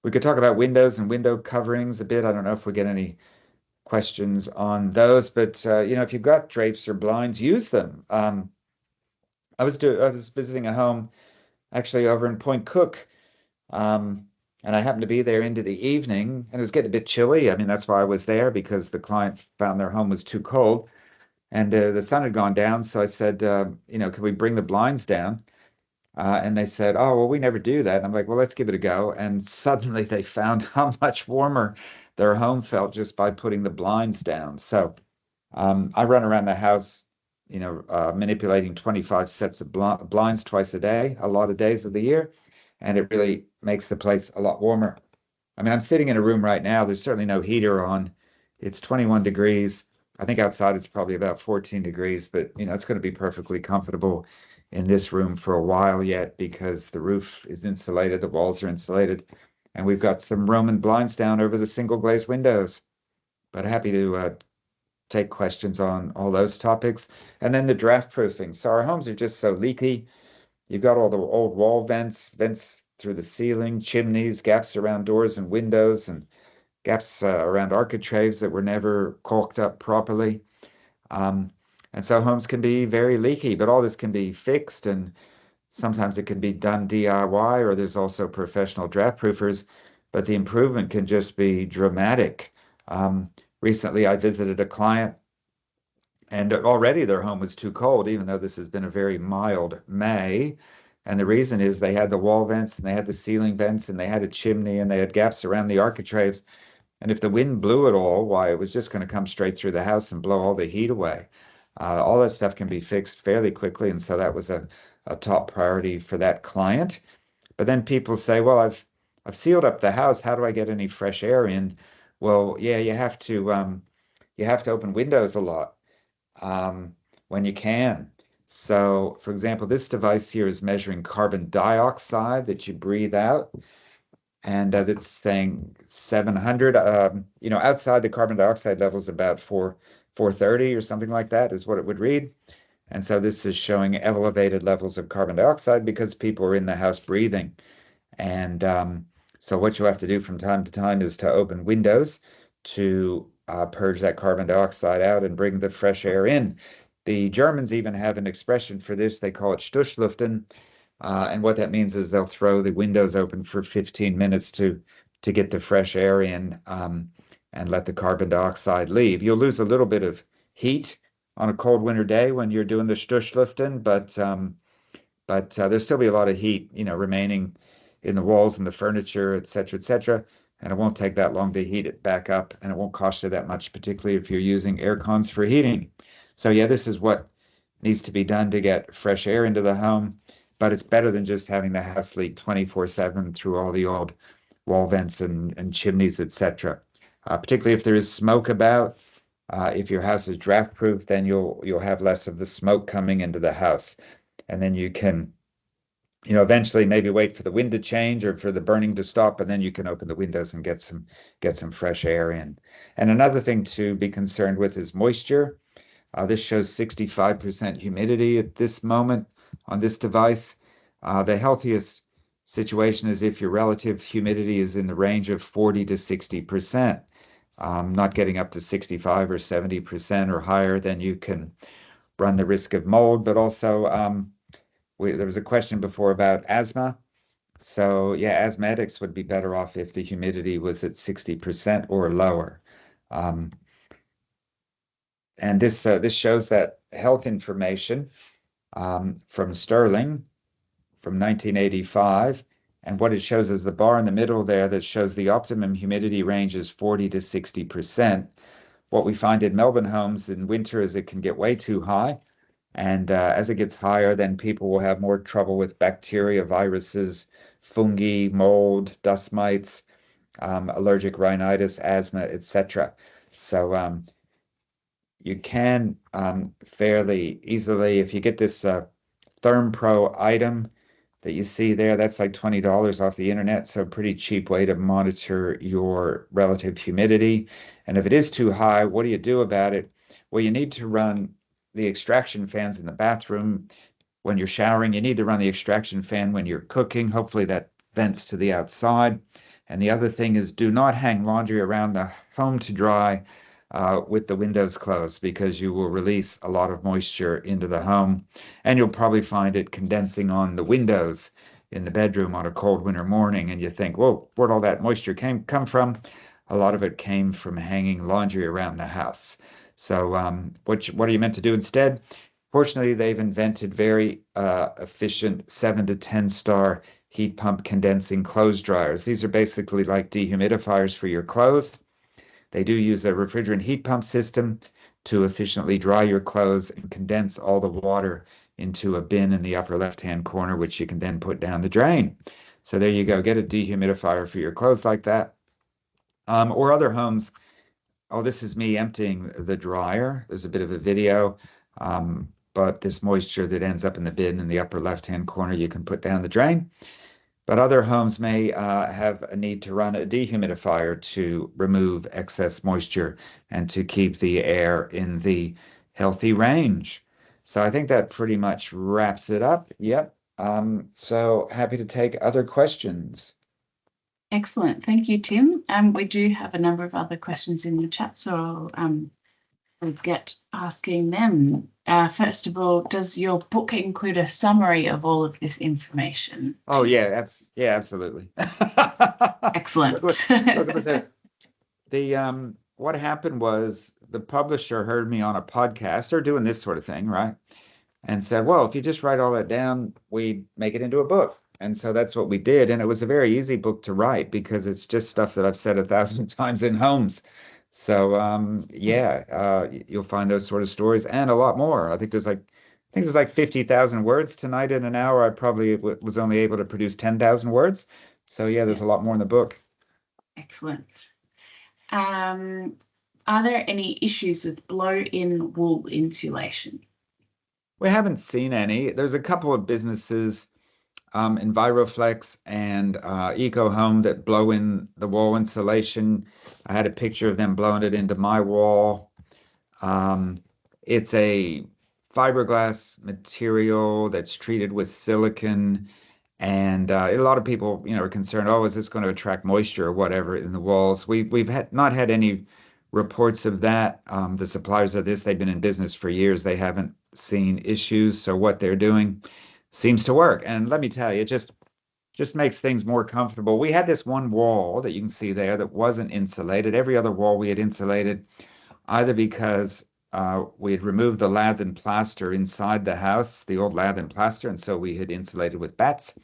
We could talk about windows and window coverings a bit. I don't know if we get any questions on those, but if you've got drapes or blinds, use them. I was visiting a home actually over in Point Cook, and I happened to be there into the evening, and it was getting a bit chilly. I mean, that's why I was there, because the client found their home was too cold, and the sun had gone down. So I said, can we bring the blinds down? And they said, oh, well, we never do that. And I'm like, well, let's give it a go. And suddenly they found how much warmer their home felt just by putting the blinds down. So I run around the house, manipulating 25 sets of blinds twice a day, a lot of days of the year. And it really makes the place a lot warmer. I mean, I'm sitting in a room right now. There's certainly no heater on. It's 21 degrees. I think outside it's probably about 14 degrees, but it's going to be perfectly comfortable in this room for a while yet because the roof is insulated, the walls are insulated, and we've got some Roman blinds down over the single glazed windows. But happy to take questions on all those topics. And then the draft proofing. So our homes are just so leaky. You've got all the old wall vents, vents through the ceiling, chimneys, gaps around doors and windows, and gaps around architraves that were never caulked up properly. Um, and so homes can be very leaky, but all this can be fixed, and sometimes it can be done DIY, or there's also professional draft proofers, but the improvement can just be dramatic. Um, Recently, I visited a client, and already their home was too cold, even though this has been a very mild May. And the reason is they had the wall vents and they had the ceiling vents and they had a chimney and they had gaps around the architraves. And if the wind blew at all, why, it was just going to come straight through the house and blow all the heat away. All that stuff can be fixed fairly quickly. And so that was a top priority for that client. But then people say, well, I've sealed up the house. How do I get any fresh air in? Well, yeah, you have to open windows a lot um, when you can. So, for example, this device here is measuring carbon dioxide that you breathe out, and that's saying 700. Outside the carbon dioxide level is about 430 or something like that is what it would read. And so this is showing elevated levels of carbon dioxide because people are in the house breathing. And so what you have to do from time to time is to open windows to purge that carbon dioxide out and bring the fresh air in. The Germans even have an expression for this. They call it Stoßlüften. And what that means is they'll throw the windows open for 15 minutes to get the fresh air in and let the carbon dioxide leave. You'll lose a little bit of heat on a cold winter day when you're doing the Stoßlüften, but there'll still be a lot of heat, remaining in the walls and the furniture, et cetera, and it won't take that long to heat it back up, and it won't cost you that much, particularly if you're using air cons for heating. So yeah, this is what needs to be done to get fresh air into the home, but it's better than just having the house leak 24/7 through all the old wall vents and chimneys, et cetera. Particularly if there is smoke about. If your house is draft proof, then you'll have less of the smoke coming into the house, and then you can eventually maybe wait for the wind to change or for the burning to stop, and then you can open the windows and get some fresh air in. And another thing to be concerned with is moisture. This shows 65% humidity at this moment on this device. The healthiest situation is if your relative humidity is in the range of 40 to 60%. Not getting up to 65 or 70% or higher, then you can run the risk of mold, but also there was a question before about asthma. So yeah, asthmatics would be better off if the humidity was at 60% or lower. And this shows that health information from Sterling from 1985. And what it shows is the bar in the middle there that shows the optimum humidity range is 40 to 60%. What we find in Melbourne homes in winter is it can get way too high. And as it gets higher, then people will have more trouble with bacteria, viruses, fungi, mold, dust mites, allergic rhinitis, asthma, etc. So you can fairly easily, if you get this ThermPro item that you see there, that's like $20 off the internet. So a pretty cheap way to monitor your relative humidity. And if it is too high, what do you do about it? Well, you need to run the extraction fans in the bathroom when you're showering. You need to run the extraction fan when you're cooking. Hopefully that vents to the outside. And the other thing is do not hang laundry around the home to dry with the windows closed, because you will release a lot of moisture into the home, and you'll probably find it condensing on the windows in the bedroom on a cold winter morning, and you think, whoa, where'd all that moisture come from? A lot of it came from hanging laundry around the house. So what are you meant to do instead? Fortunately, they've invented very efficient 7 to 10 star heat pump condensing clothes dryers. These are basically like dehumidifiers for your clothes. They do use a refrigerant heat pump system to efficiently dry your clothes and condense all the water into a bin in the upper left-hand corner, which you can then put down the drain. So there you go. Get a dehumidifier for your clothes like that. Or other homes. Oh, this is me emptying the dryer. There's a bit of a video. but this moisture that ends up in the bin in the upper left-hand corner, you can put down the drain. But other homes may have a need to run a dehumidifier to remove excess moisture and to keep the air in the healthy range. So I think that pretty much wraps it up. Yep. So happy to take other questions. Excellent. Thank you, Tim. We do have a number of other questions in the chat, so we'll get asking them. First of all, does your book include a summary of all of this information? Oh, yeah, absolutely. Excellent. What happened was the publisher heard me on a podcast or doing this sort of thing, right? And said, well, if you just write all that down, we make it into a book. And so that's what we did. And it was a very easy book to write because it's just stuff that I've said 1,000 times in homes. So you'll find those sort of stories and a lot more. I think there's like 50,000 words tonight in an hour. I probably was only able to produce 10,000 words. So yeah, there's a lot more in the book. Excellent. Are there any issues with blow-in wool insulation? We haven't seen any. There's a couple of businesses, Enviroflex and Eco Home, that blow in the wall insulation. I had a picture of them blowing it into my wall. It's a fiberglass material that's treated with silicon. And a lot of people, are concerned, oh, is this going to attract moisture or whatever in the walls? We've not had any reports of that. The suppliers of this, they've been in business for years. They haven't seen issues. So what they're doing seems to work. And let me tell you, it just makes things more comfortable. We had this one wall that you can see there that wasn't insulated. Every other wall we had insulated, either because we had removed the lath and plaster inside the house, the old lath and plaster, and so we had insulated with bats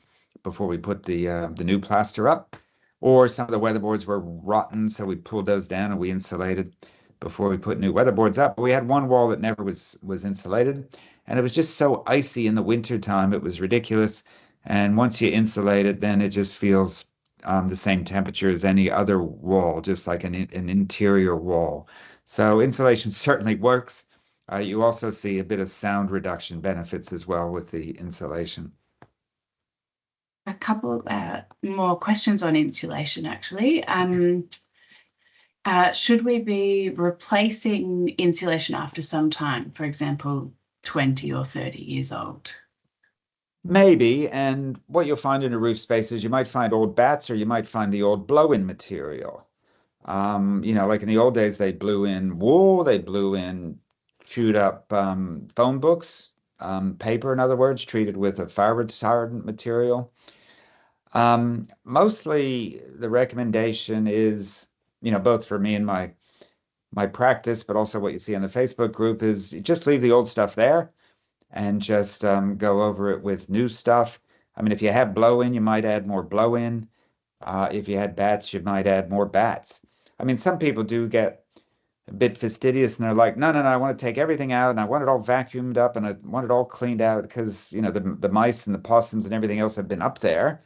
before we put the new plaster up. Or some of the weatherboards were rotten, so we pulled those down and we insulated before we put new weatherboards up. But we had one wall that never was insulated, and it was just so icy in the wintertime. It was ridiculous. And once you insulate it, then it just feels the same temperature as any other wall, just like an interior wall. So insulation certainly works. You also see a bit of sound reduction benefits as well with the insulation. A couple more questions on insulation, actually. Should we be replacing insulation after some time, for example, 20 or 30 years old? Maybe, and what you'll find in a roof space is you might find old bats or you might find the old blow-in material. Like in the old days, they blew in wool, they blew in chewed up phone books, paper, in other words, treated with a fire retardant material. Mostly the recommendation is, both for me and my practice, but also what you see on the Facebook group, is just leave the old stuff there and just go over it with new stuff. I mean, if you have blow-in, you might add more blow-in. If you had bats, you might add more bats. I mean, some people do get a bit fastidious and they're like, no, I want to take everything out and I want it all vacuumed up and I want it all cleaned out because, the mice and the possums and everything else have been up there.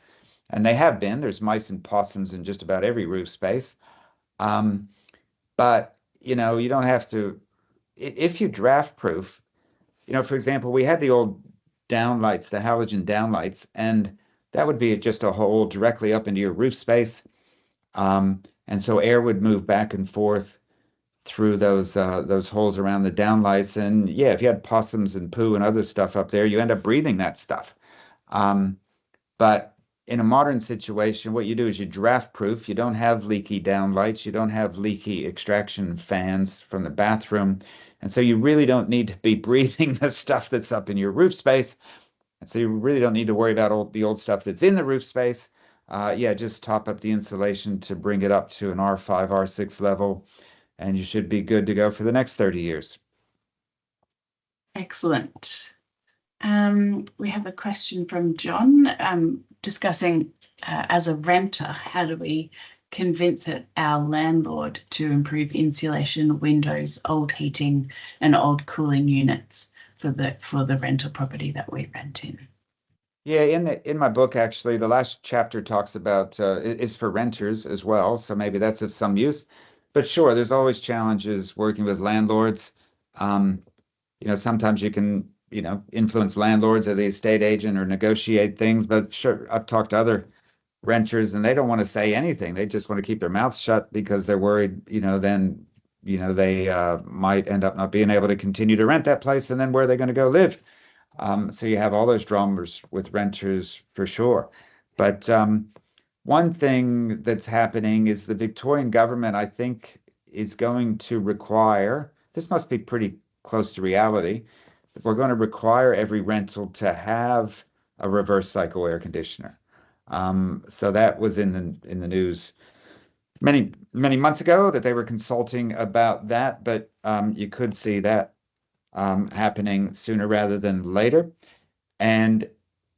And they have been. There's mice and possums in just about every roof space. But, you don't have to, if you draft proof, for example, we had the old downlights, the halogen downlights, and that would be just a hole directly up into your roof space. And so air would move back and forth through those holes around the downlights. And yeah, if you had possums and poo and other stuff up there, you end up breathing that stuff. But in a modern situation, what you do is you draft proof. You don't have leaky downlights. You don't have leaky extraction fans from the bathroom. And so you really don't need to be breathing the stuff that's up in your roof space. And so you really don't need to worry about the old stuff that's in the roof space. Just top up the insulation to bring it up to an R5, R6 level, and you should be good to go for the next 30 years. Excellent. We have a question from John discussing as a renter, how do we convince our landlord to improve insulation, windows, old heating and old cooling units for the rental property that we rent in? Yeah, in my book, actually, the last chapter talks about is for renters as well, so maybe that's of some use. But sure, there's always challenges working with landlords. Sometimes you can influence landlords or the estate agent or negotiate things. But sure, I've talked to other renters and they don't want to say anything. They just want to keep their mouths shut because they're worried, then, they might end up not being able to continue to rent that place. And then where are they going to go live? So you have all those dramas with renters for sure. But one thing that's happening is the Victorian government, I think, is going to require, this must be pretty close to reality, we're going to require every rental to have a reverse cycle air conditioner. So that was in the news many, many months ago that they were consulting about that, but you could see that happening sooner rather than later. And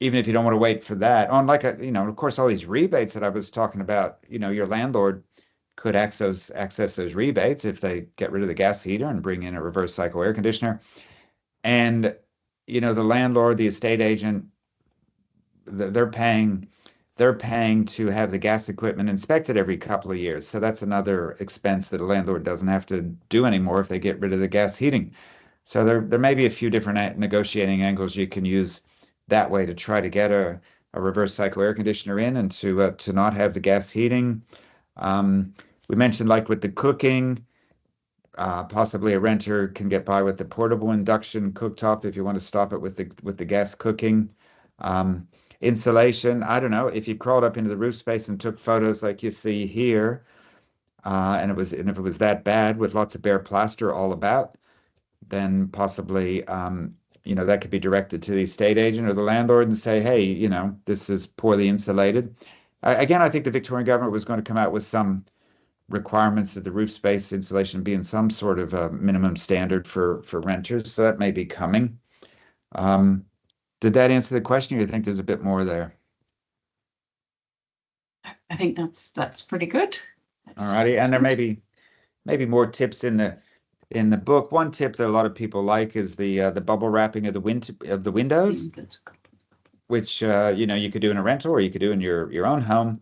even if you don't want to wait for that, of course, all these rebates that I was talking about, your landlord could access those rebates if they get rid of the gas heater and bring in a reverse cycle air conditioner. And, the landlord, the estate agent, they're paying to have the gas equipment inspected every couple of years. So that's another expense that a landlord doesn't have to do anymore if they get rid of the gas heating. So there may be a few different negotiating angles you can use that way to try to get a reverse cycle air conditioner in and to not have the gas heating. We mentioned like with the cooking, possibly a renter can get by with the portable induction cooktop if you want to stop it with the gas cooking. Insulation, I don't know, if you crawled up into the roof space and took photos like you see here, and if it was that bad with lots of bare plaster all about, then possibly that could be directed to the estate agent or the landlord and say, hey, this is poorly insulated. Again, I think the Victorian government was going to come out with some requirements that the roof space insulation be in some sort of a minimum standard for renters. So that may be coming. Did that answer the question, or do you think there's a bit more there? I think that's pretty good. All righty. And there may be more tips in the book. One tip that a lot of people like is the bubble wrapping of the windows, which you could do in a rental or you could do in your own home.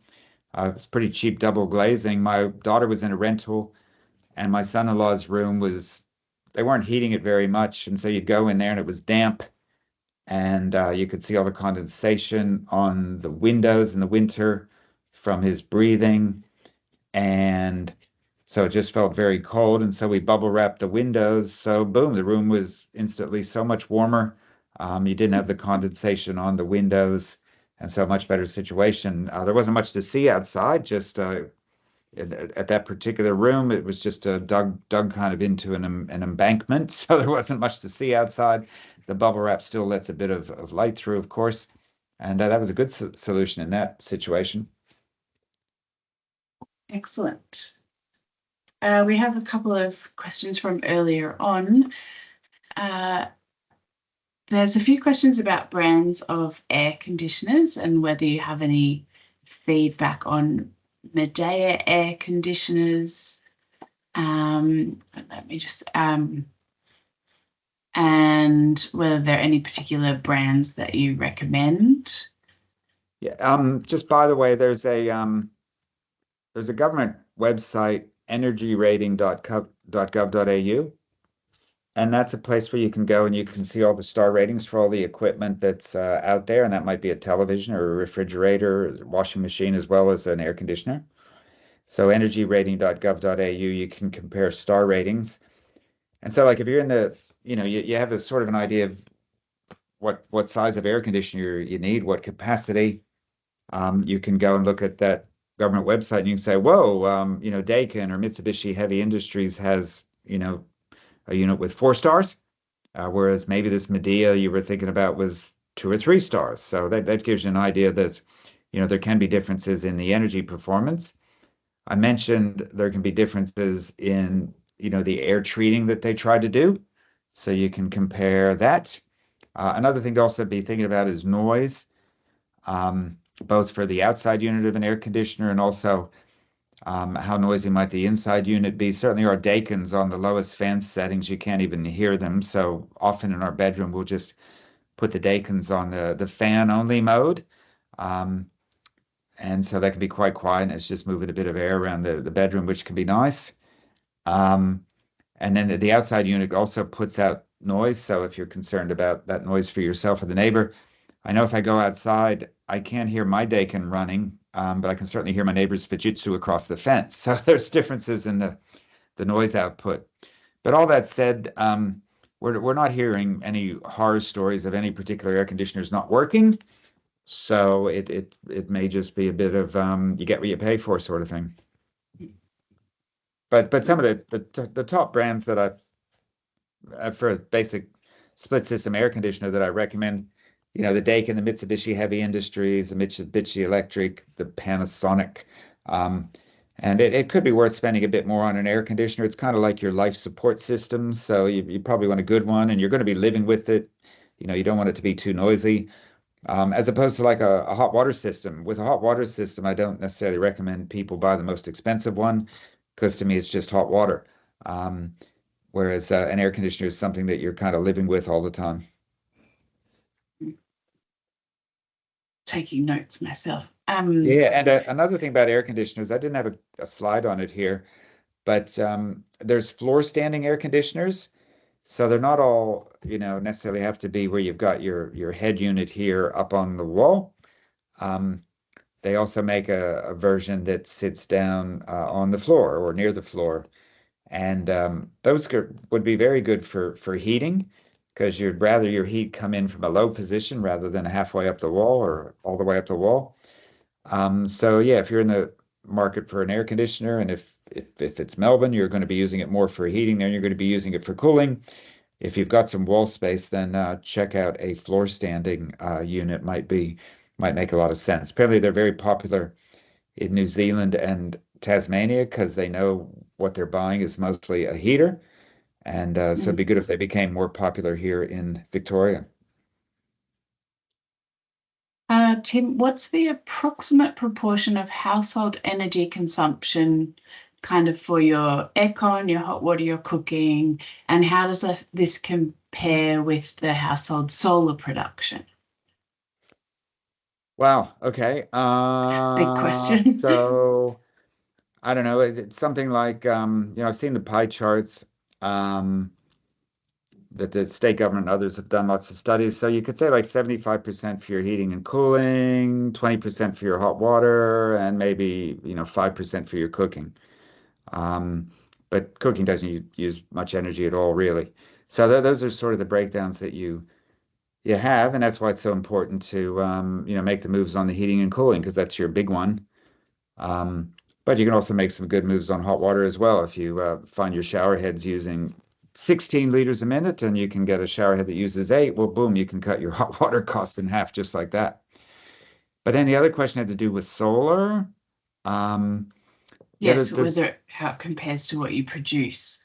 It's pretty cheap double glazing. My daughter was in a rental, and my son-in-law's room they weren't heating it very much, and so you'd go in there and it was damp, and you could see all the condensation on the windows in the winter from his breathing, and so it just felt very cold, and so we bubble wrapped the windows. So boom, the room was instantly so much warmer. You didn't have the condensation on the windows, and so a much better situation. There wasn't much to see outside, just at that particular room, it was just dug kind of into an embankment, so there wasn't much to see outside. The bubble wrap still lets a bit of light through, of course, and that was a good solution in that situation. Excellent. We have a couple of questions from earlier on. There's a few questions about brands of air conditioners and whether you have any feedback on Medea air conditioners. Let me just and whether there are any particular brands that you recommend. Yeah. Just by the way, there's a government website, energyrating.gov.au, and that's a place where you can go and you can see all the star ratings for all the equipment that's out there, and that might be a television or a refrigerator, or a washing machine, as well as an air conditioner. So energyrating.gov.au, you can compare star ratings. And so like if you're in you have a sort of an idea of what size of air conditioner you need, what capacity, you can go and look at that government website and you can say, whoa, Daikin or Mitsubishi Heavy Industries has, a unit with 4 stars, whereas maybe this Medea you were thinking about was 2 or 3 stars. So that gives you an idea that, there can be differences in the energy performance. I mentioned there can be differences in, the air treating that they try to do. So you can compare that. Another thing to also be thinking about is noise, both for the outside unit of an air conditioner and also how noisy might the inside unit be. Certainly our Daikins on the lowest fan settings, you can't even hear them. So often in our bedroom, we'll just put the Daikins on the fan only mode. And so that can be quite quiet, and it's just moving a bit of air around the bedroom, which can be nice. And then the outside unit also puts out noise. So if you're concerned about that noise for yourself or the neighbor, I know if I go outside, I can't hear my Dakin running, but I can certainly hear my neighbor's Fujitsu across the fence. So there's differences in the noise output. But all that said, we're not hearing any horror stories of any particular air conditioners not working. So it may just be a bit of you get what you pay for sort of thing. But some of the top brands that for a basic split system air conditioner that I recommend, the Daikin, the Mitsubishi Heavy Industries, the Mitsubishi Electric, the Panasonic. Um, and it could be worth spending a bit more on an air conditioner. It's kind of like your life support system. So you probably want a good one and you're going to be living with it. You don't want it to be too noisy. As opposed to like a hot water system. With a hot water system, I don't necessarily recommend people buy the most expensive one because to me it's just hot water. Um, Whereas an air conditioner is something that you're kind of living with all the time. Taking notes myself. Yeah, and another thing about air conditioners, I didn't have a slide on it here, but there's floor standing air conditioners. So they're not all, necessarily have to be where you've got your head unit here up on the wall. Um, they also make a version that sits down on the floor or near the floor. And those would be very good for heating because you'd rather your heat come in from a low position rather than halfway up the wall or all the way up the wall. So yeah, if you're in the market for an air conditioner and if it's Melbourne, you're going to be using it more for heating, then you're going to be using it for cooling. If you've got some wall space, then check out a floor standing unit might make a lot of sense. Apparently, they're very popular in New Zealand and Tasmania because they know what they're buying is mostly a heater. And so it'd be good if they became more popular here in Victoria. Tim, what's the approximate proportion of household energy consumption kind of for your aircon, your hot water, your cooking, and how does this compare with the household solar production? Wow. Okay. Big question. So I don't know. It's something like I've seen the pie charts that the state government and others have done lots of studies. So you could say like 75% for your heating and cooling, 20% for your hot water, and maybe 5% for your cooking. Um, but cooking doesn't use much energy at all, really. So those are sort of the breakdowns that you have, and that's why it's so important to make the moves on the heating and cooling because that's your big one. Um, but you can also make some good moves on hot water as well if you find your shower heads using 16 liters a minute and you can get a shower head that uses 8. Well, boom, you can cut your hot water costs in half just like that. But then the other question had to do with solar. Um, yeah, Yes, there's whether how it compares to what you produce.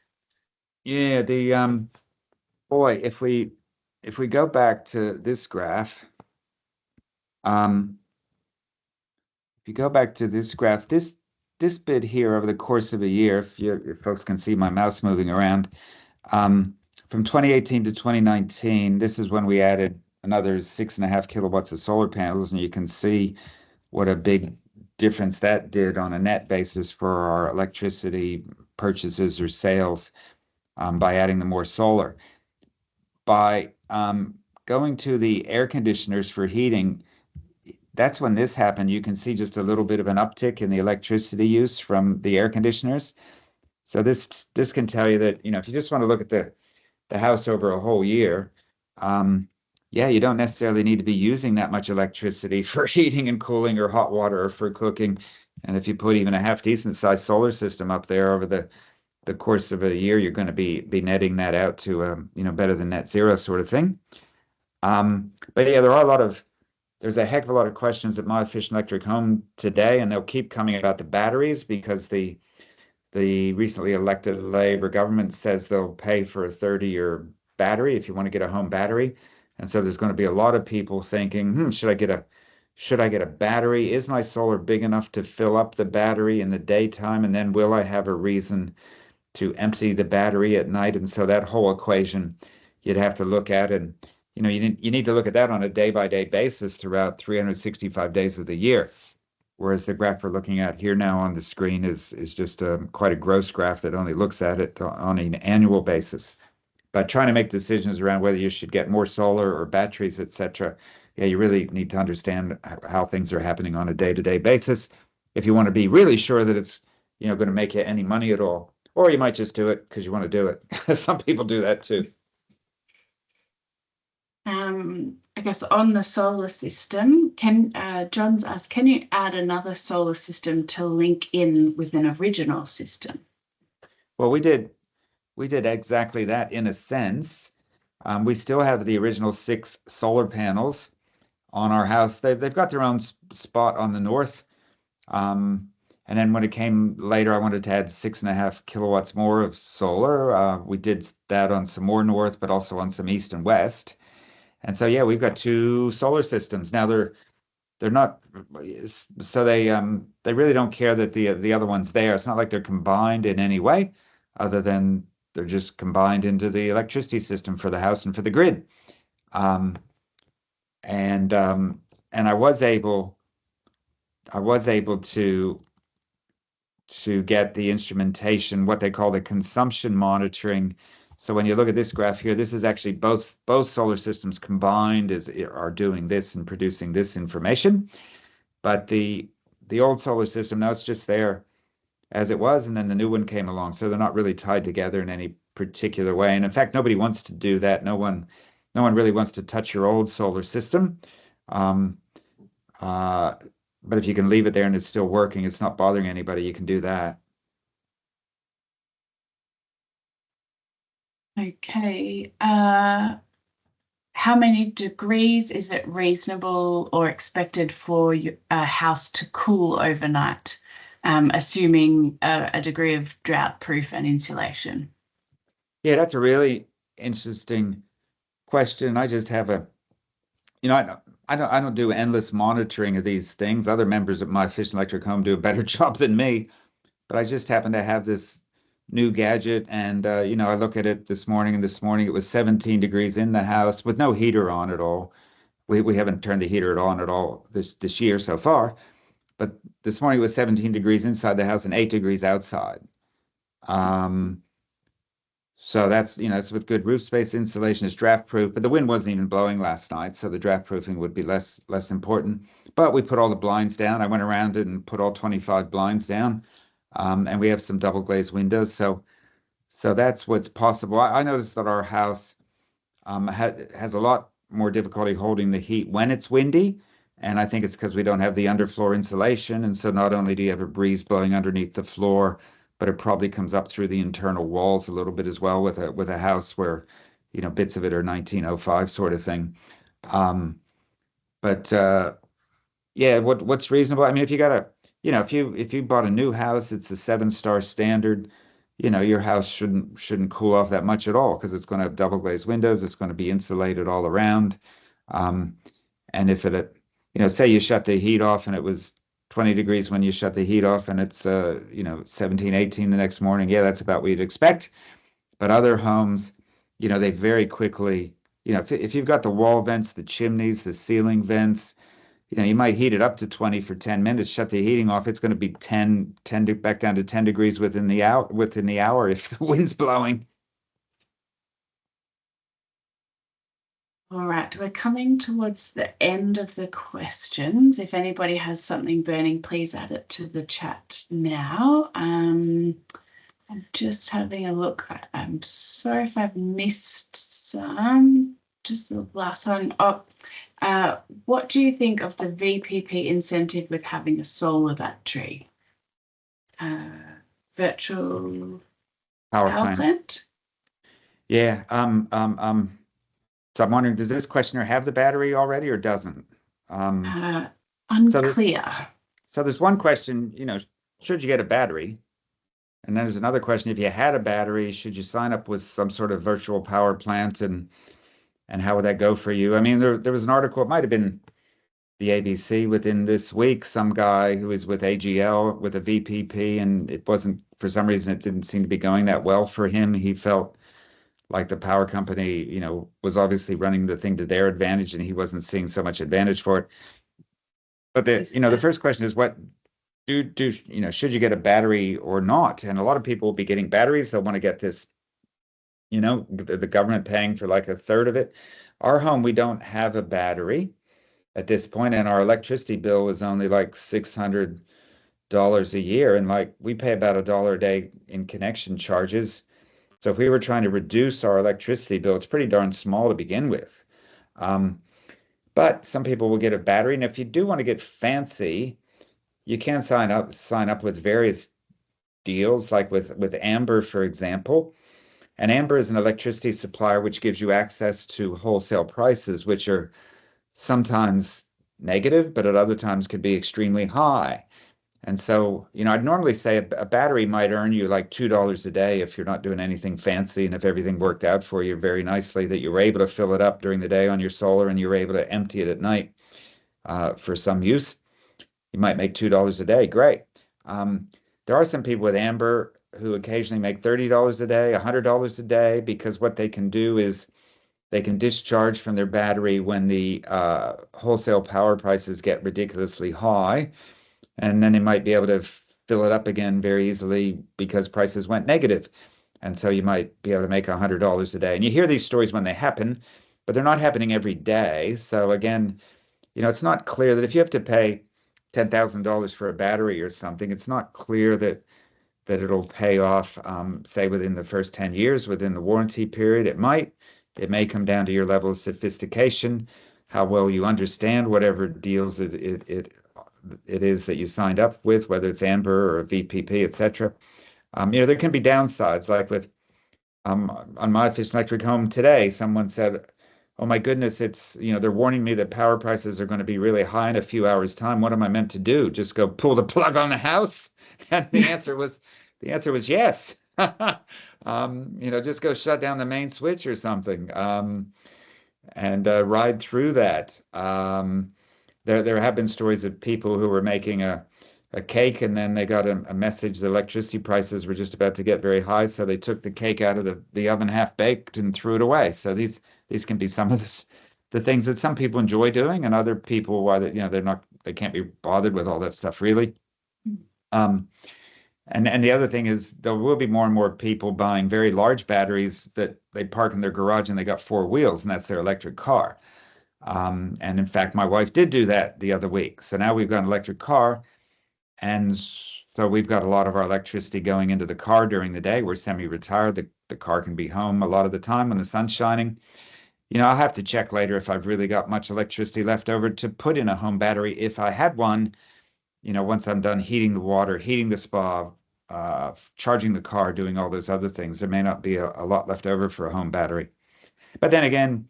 yeah the boy if we go back to this graph, um, if you go back to this graph, this bit here over the course of a year, if folks can see my mouse moving around, um, from 2018 to 2019, this is when we added another 6.5 kilowatts of solar panels, and you can see what a big difference that did on a net basis for our electricity purchases or sales by adding the more solar. By going to the air conditioners for heating, that's when this happened. You can see just a little bit of an uptick in the electricity use from the air conditioners. So this can tell you that, if you just want to look at the house over a whole year, yeah, you don't necessarily need to be using that much electricity for heating and cooling or hot water or for cooking. And if you put even a half decent sized solar system up there over the course of a year, you're going to be netting that out to better than net zero sort of thing. But yeah, there's a heck of a lot of questions at My Efficient Electric Home today, and they'll keep coming about the batteries because the recently elected Labour government says they'll pay for a 30-year battery if you want to get a home battery. And so there's going to be a lot of people thinking, should I get a battery? Is my solar big enough to fill up the battery in the daytime? And then will I have a reason to empty the battery at night? And so that whole equation you'd have to look at, and you need to look at that on a day-by-day basis throughout 365 days of the year. Whereas the graph we're looking at here now on the screen is just quite a gross graph that only looks at it on an annual basis. But trying to make decisions around whether you should get more solar or batteries, etc., yeah, you really need to understand how things are happening on a day-to-day basis if you want to be really sure that it's, going to make you any money at all. Or you might just do it because you want to do it. Some people do that too. I guess on the solar system, John's asked, can you add another solar system to link in with an original system? Well, we did exactly that in a sense. We still have the original 6 solar panels on our house. They've got their own spot on the north. And then when it came later, I wanted to add 6.5 kilowatts more of solar. We did that on some more north, but also on some east and west. And so, yeah, we've got 2 solar systems. Now they're not, so they really don't care that the other one's there. It's not like they're combined in any way, other than they're just combined into the electricity system for the house and for the grid. Um, and I was able to get the instrumentation, what they call the consumption monitoring. So when you look at this graph here, this is actually both solar systems combined are doing this and producing this information. But the old solar system, now it's just there as it was, and then the new one came along. So they're not really tied together in any particular way. And in fact, nobody wants to do that. No one really wants to touch your old solar system. But if you can leave it there and it's still working, it's not bothering anybody, you can do that. Okay. How many degrees is it reasonable or expected for a house to cool overnight, assuming a degree of drought proof and insulation? Yeah, that's a really interesting question. I just have I don't do endless monitoring of these things. Other members of my Fish and Electric home do a better job than me, but I just happen to have this new gadget, and I look at it this morning, and this morning it was 17 degrees in the house with no heater on at all. We haven't turned the heater on at all this year so far, but this morning it was 17 degrees inside the house and 8 degrees outside. So that's with good roof space. Insulation is draft proof, but the wind wasn't even blowing last night, so the draft proofing would be less important. But we put all the blinds down. I went around it and put all 25 blinds down, and we have some double glazed windows. So that's what's possible. I noticed that our house has a lot more difficulty holding the heat when it's windy, and I think it's because we don't have the underfloor insulation, and so not only do you have a breeze blowing underneath the floor, but it probably comes up through the internal walls a little bit as well with a house where, bits of it are 1905 sort of thing. But yeah, what's reasonable? I mean, if you got if you bought a new house, it's a 7-star standard. Your house shouldn't cool off that much at all because it's going to have double glazed windows. It's going to be insulated all around. And if say you shut the heat off and it was 20 degrees when you shut the heat off and it's 17, 18 the next morning, yeah, that's about what you'd expect. But other homes, they very quickly, if you've got the wall vents, the chimneys, the ceiling vents, you might heat it up to 20 for 10 minutes, shut the heating off. It's going to be 10 back down to 10 degrees within the hour if the wind's blowing. All right, we're coming towards the end of the questions. If anybody has something burning, please add it to the chat now. I'm just having a look. I'm sorry if I've missed some. Just the last one. What do you think of the VPP incentive with having a solar battery? Virtual power plant? Yeah. So I'm wondering, does this questioner have the battery already or doesn't? Unclear. So there's one question, should you get a battery? And then there's another question, if you had a battery, should you sign up with some sort of virtual power plant, and how would that go for you? I mean, there was an article, it might have been the ABC within this week, some guy who was with AGL with a VPP, and it wasn't, for some reason, it didn't seem to be going that well for him. He felt like the power company, was obviously running the thing to their advantage, and he wasn't seeing so much advantage for it. But the first question is, what should you get a battery or not? And a lot of people will be getting batteries. They'll want to get this, the government paying for like a third of it. Our home, we don't have a battery at this point, and our electricity bill is only like $600 a year, and like we pay about $1 a day in connection charges. So if we were trying to reduce our electricity bill, it's pretty darn small to begin with. Um, but some people will get a battery, and if you do want to get fancy, you can sign up with various deals, like with Amber, for example. And Amber is an electricity supplier which gives you access to wholesale prices, which are sometimes negative, but at other times could be extremely high. And so, I'd normally say a battery might earn you like $2 a day if you're not doing anything fancy and if everything worked out for you very nicely, that you were able to fill it up during the day on your solar and you were able to empty it at night for some use. You might make $2 a day. Great. Um, there are some people with Amber who occasionally make $30 a day, $100 a day, because what they can do is they can discharge from their battery when the wholesale power prices get ridiculously high, and then they might be able to fill it up again very easily because prices went negative. And so you might be able to make $100 a day. And you hear these stories when they happen, but they're not happening every day. So again, it's not clear that if you have to pay $10,000 for a battery or something, it's not clear that it'll pay off, say, within the first 10 years, within the warranty period. It may come down to your level of sophistication, how well you understand whatever deals it is that you signed up with, whether it's Amber or a VPP, etc. There can be downsides, like with on my efficient electric home today, someone said, "Oh my goodness, they're warning me that power prices are going to be really high in a few hours' time. What am I meant to do? Just go pull the plug on the house?" And the answer was yes. Just go shut down the main switch or something, and ride through that. There have been stories of people who were making a cake, and then they got a message the electricity prices were just about to get very high, so they took the cake out of the oven half baked and threw it away. So these can be some of the things that some people enjoy doing, and other people, why they can't be bothered with all that stuff really. Um, and the other thing is there will be more and more people buying very large batteries that they park in their garage and they got four wheels, and that's their electric car. And in fact, my wife did do that the other week. So now we've got an electric car, and so we've got a lot of our electricity going into the car during the day. We're semi-retired. The car can be home a lot of the time when the sun's shining. I'll have to check later if I've really got much electricity left over to put in a home battery if I had one, once I'm done heating the water, heating the spa, charging the car, doing all those other things. There may not be a lot left over for a home battery. But then again,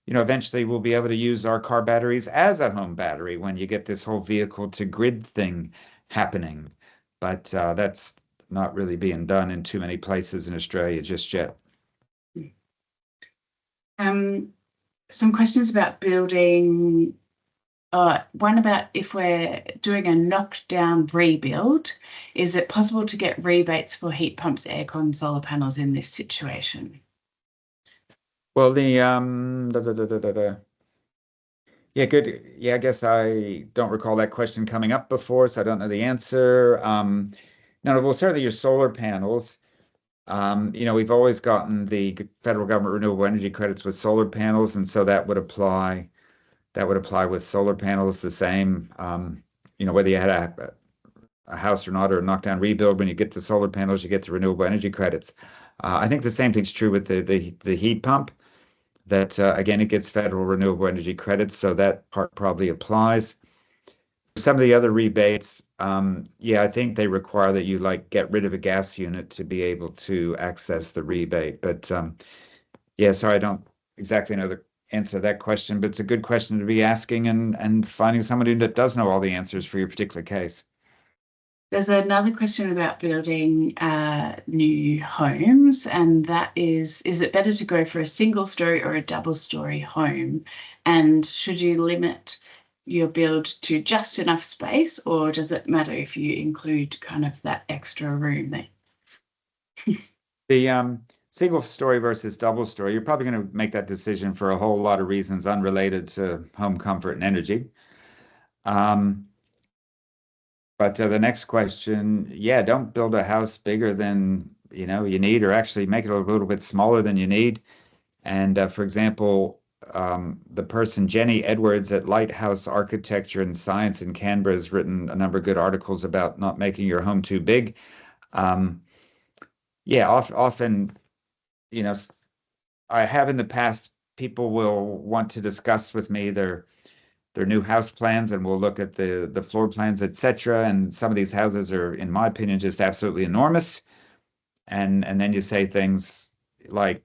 eventually we'll be able to use our car batteries as a home battery when you get this whole vehicle to grid thing happening. But that's not really being done in too many places in Australia just yet. Some questions about building. One about if we're doing a knockdown rebuild, is it possible to get rebates for heat pumps, aircon, solar panels in this situation? Well, yeah, good. Yeah, I guess I don't recall that question coming up before, so I don't know the answer. No, well, certainly your solar panels. We've always gotten the federal government renewable energy credits with solar panels, and so that would apply. That would apply with solar panels the same. Whether you had a house or not, or a knockdown rebuild, when you get the solar panels, you get the renewable energy credits. I think the same thing's true with the heat pump. That again, it gets federal renewable energy credits, so that part probably applies. Some of the other rebates, yeah, I think they require that you like get rid of a gas unit to be able to access the rebate. But yeah, sorry, I don't exactly know the answer to that question, but it's a good question to be asking, and finding someone that does know all the answers for your particular case. There's another question about building new homes, and that is it better to go for a single story or a double story home? And should you limit your build to just enough space, or does it matter if you include kind of that extra room there? The single story versus double story, you're probably going to make that decision for a whole lot of reasons unrelated to home comfort and energy. But the next question, yeah, don't build a house bigger than you need, or actually make it a little bit smaller than you need. And for example, the person Jenny Edwards at Lighthouse Architecture and Science in Canberra has written a number of good articles about not making your home too big. Um, yeah, often, you know, I have in the past, people will want to discuss with me their new house plans, and we'll look at the floor plans, etc. And some of these houses are, in my opinion, just absolutely enormous. And then you say things like,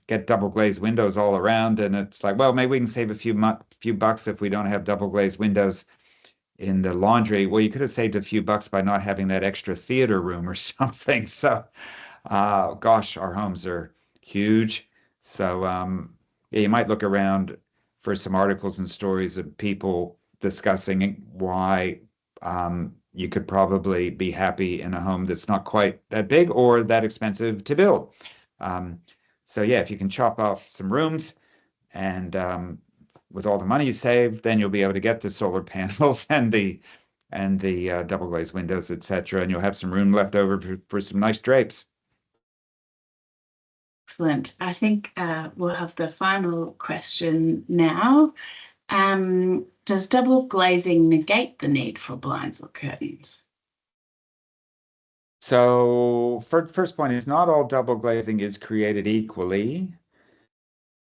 get double glazed windows all around, and it's like, well, maybe we can save a few bucks if we don't have double glazed windows in the laundry. Well, you could have saved a few bucks by not having that extra theater room or something. So, gosh, our homes are huge. So, yeah, you might look around for some articles and stories of people discussing why you could probably be happy in a home that's not quite that big or that expensive to build. Um, so yeah, if you can chop off some rooms and with all the money you save, then you'll be able to get the solar panels and the double glazed windows, etc., and you'll have some room left over for some nice drapes. Excellent. I think we'll have the final question now. Does double glazing negate the need for blinds or curtains? So, first point is, not all double glazing is created equally.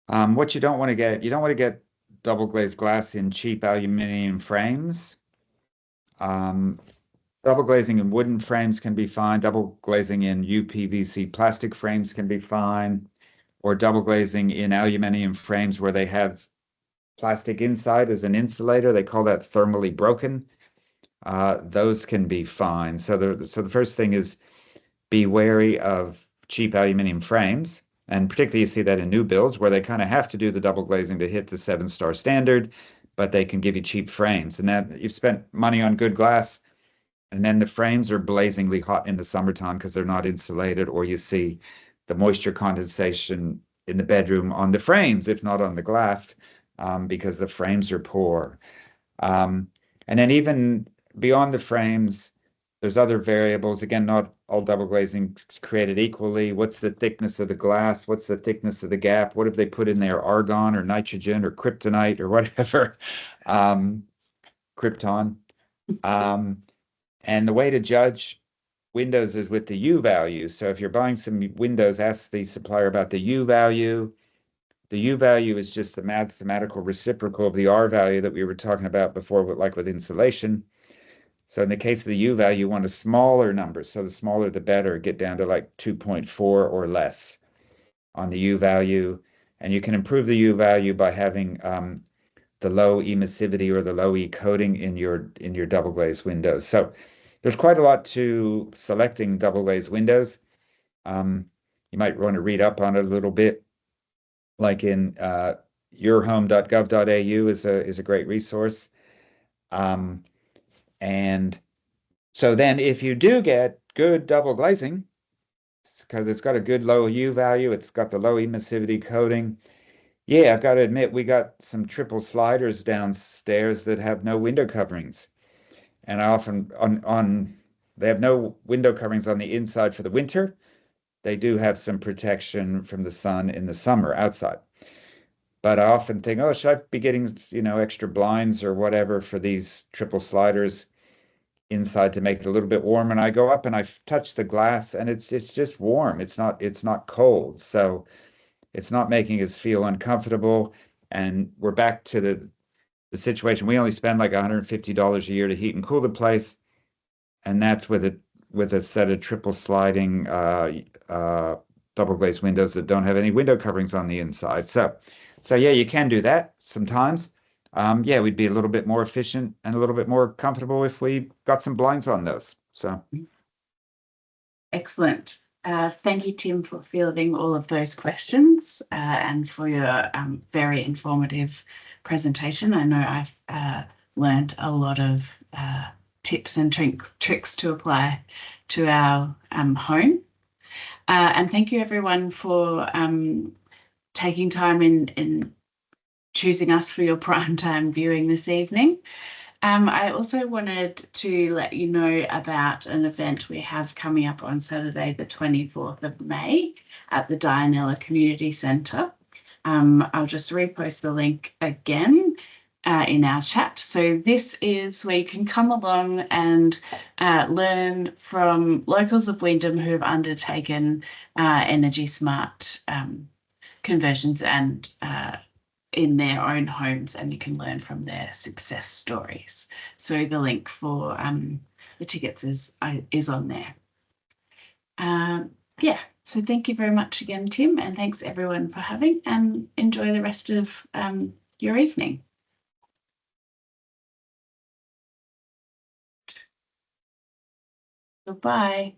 What you don't want to get double glazed glass in cheap aluminum frames. Um, Double glazing in wooden frames can be fine. Double glazing in UPVC plastic frames can be fine. Or double glazing in aluminum frames where they have plastic inside as an insulator. They call that thermally broken. Those can be fine. So the first thing is, be wary of cheap aluminum frames. And particularly you see that in new builds where they kind of have to do the double glazing to hit the 7-star standard, but they can give you cheap frames. And that you've spent money on good glass, and then the frames are blazingly hot in the summertime because they're not insulated, or you see the moisture condensation in the bedroom on the frames, if not on the glass, because the frames are poor. Um, and then even beyond the frames, there's other variables. Again, not all double glazing is created equally. What's the thickness of the glass? What's the thickness of the gap? What have they put in there? Argon or nitrogen or kryptonite or whatever? Krypton. Um, and the way to judge windows is with the U value. So if you're buying some windows, ask the supplier about the U value. The U value is just the mathematical reciprocal of the R value that we were talking about before, like with insulation. So in the case of the U value, you want a smaller number. So the smaller, the better. Get down to like 2.4 or less on the U value. And you can improve the U value by having the low emissivity or the low E coating in your double glazed windows. So there's quite a lot to selecting double glazed windows. You might want to read up on it a little bit, like in yourhome.gov.au is a great resource. And so then if you do get good double glazing, because it's got a good low U value, it's got the low emissivity coating. Yeah, I've got to admit, we got some triple sliders downstairs that have no window coverings. And I often they have no window coverings on the inside for the winter. They do have some protection from the sun in the summer outside. But I often think, oh, should I be getting, extra blinds or whatever for these triple sliders inside to make it a little bit warm? And I go up and I touch the glass, and it's just warm. It's not cold. So it's not making us feel uncomfortable. And we're back to the situation. We only spend like $150 a year to heat and cool the place, and that's with a set of triple sliding double glazed windows that don't have any window coverings on the inside. So yeah, you can do that sometimes. Yeah, we'd be a little bit more efficient and a little bit more comfortable if we got some blinds on those. So Excellent. Thank you, Tim, for fielding all of those questions and for your very informative presentation. I know I've learned a lot of tips and tricks to apply to our home. And thank you, everyone, for taking time in choosing us for your prime time viewing this evening. I also wanted to let you know about an event we have coming up on Saturday, the 24th of May at the Dianella Community Centre. I'll just repost the link again in our chat. So this is where you can come along and learn from locals of Wyndham who have undertaken energy smart conversions and in their own homes, and you can learn from their success stories. So the link for the tickets is on there. Yeah, so thank you very much again, Tim, and thanks everyone for having, and enjoy the rest of your evening. Goodbye.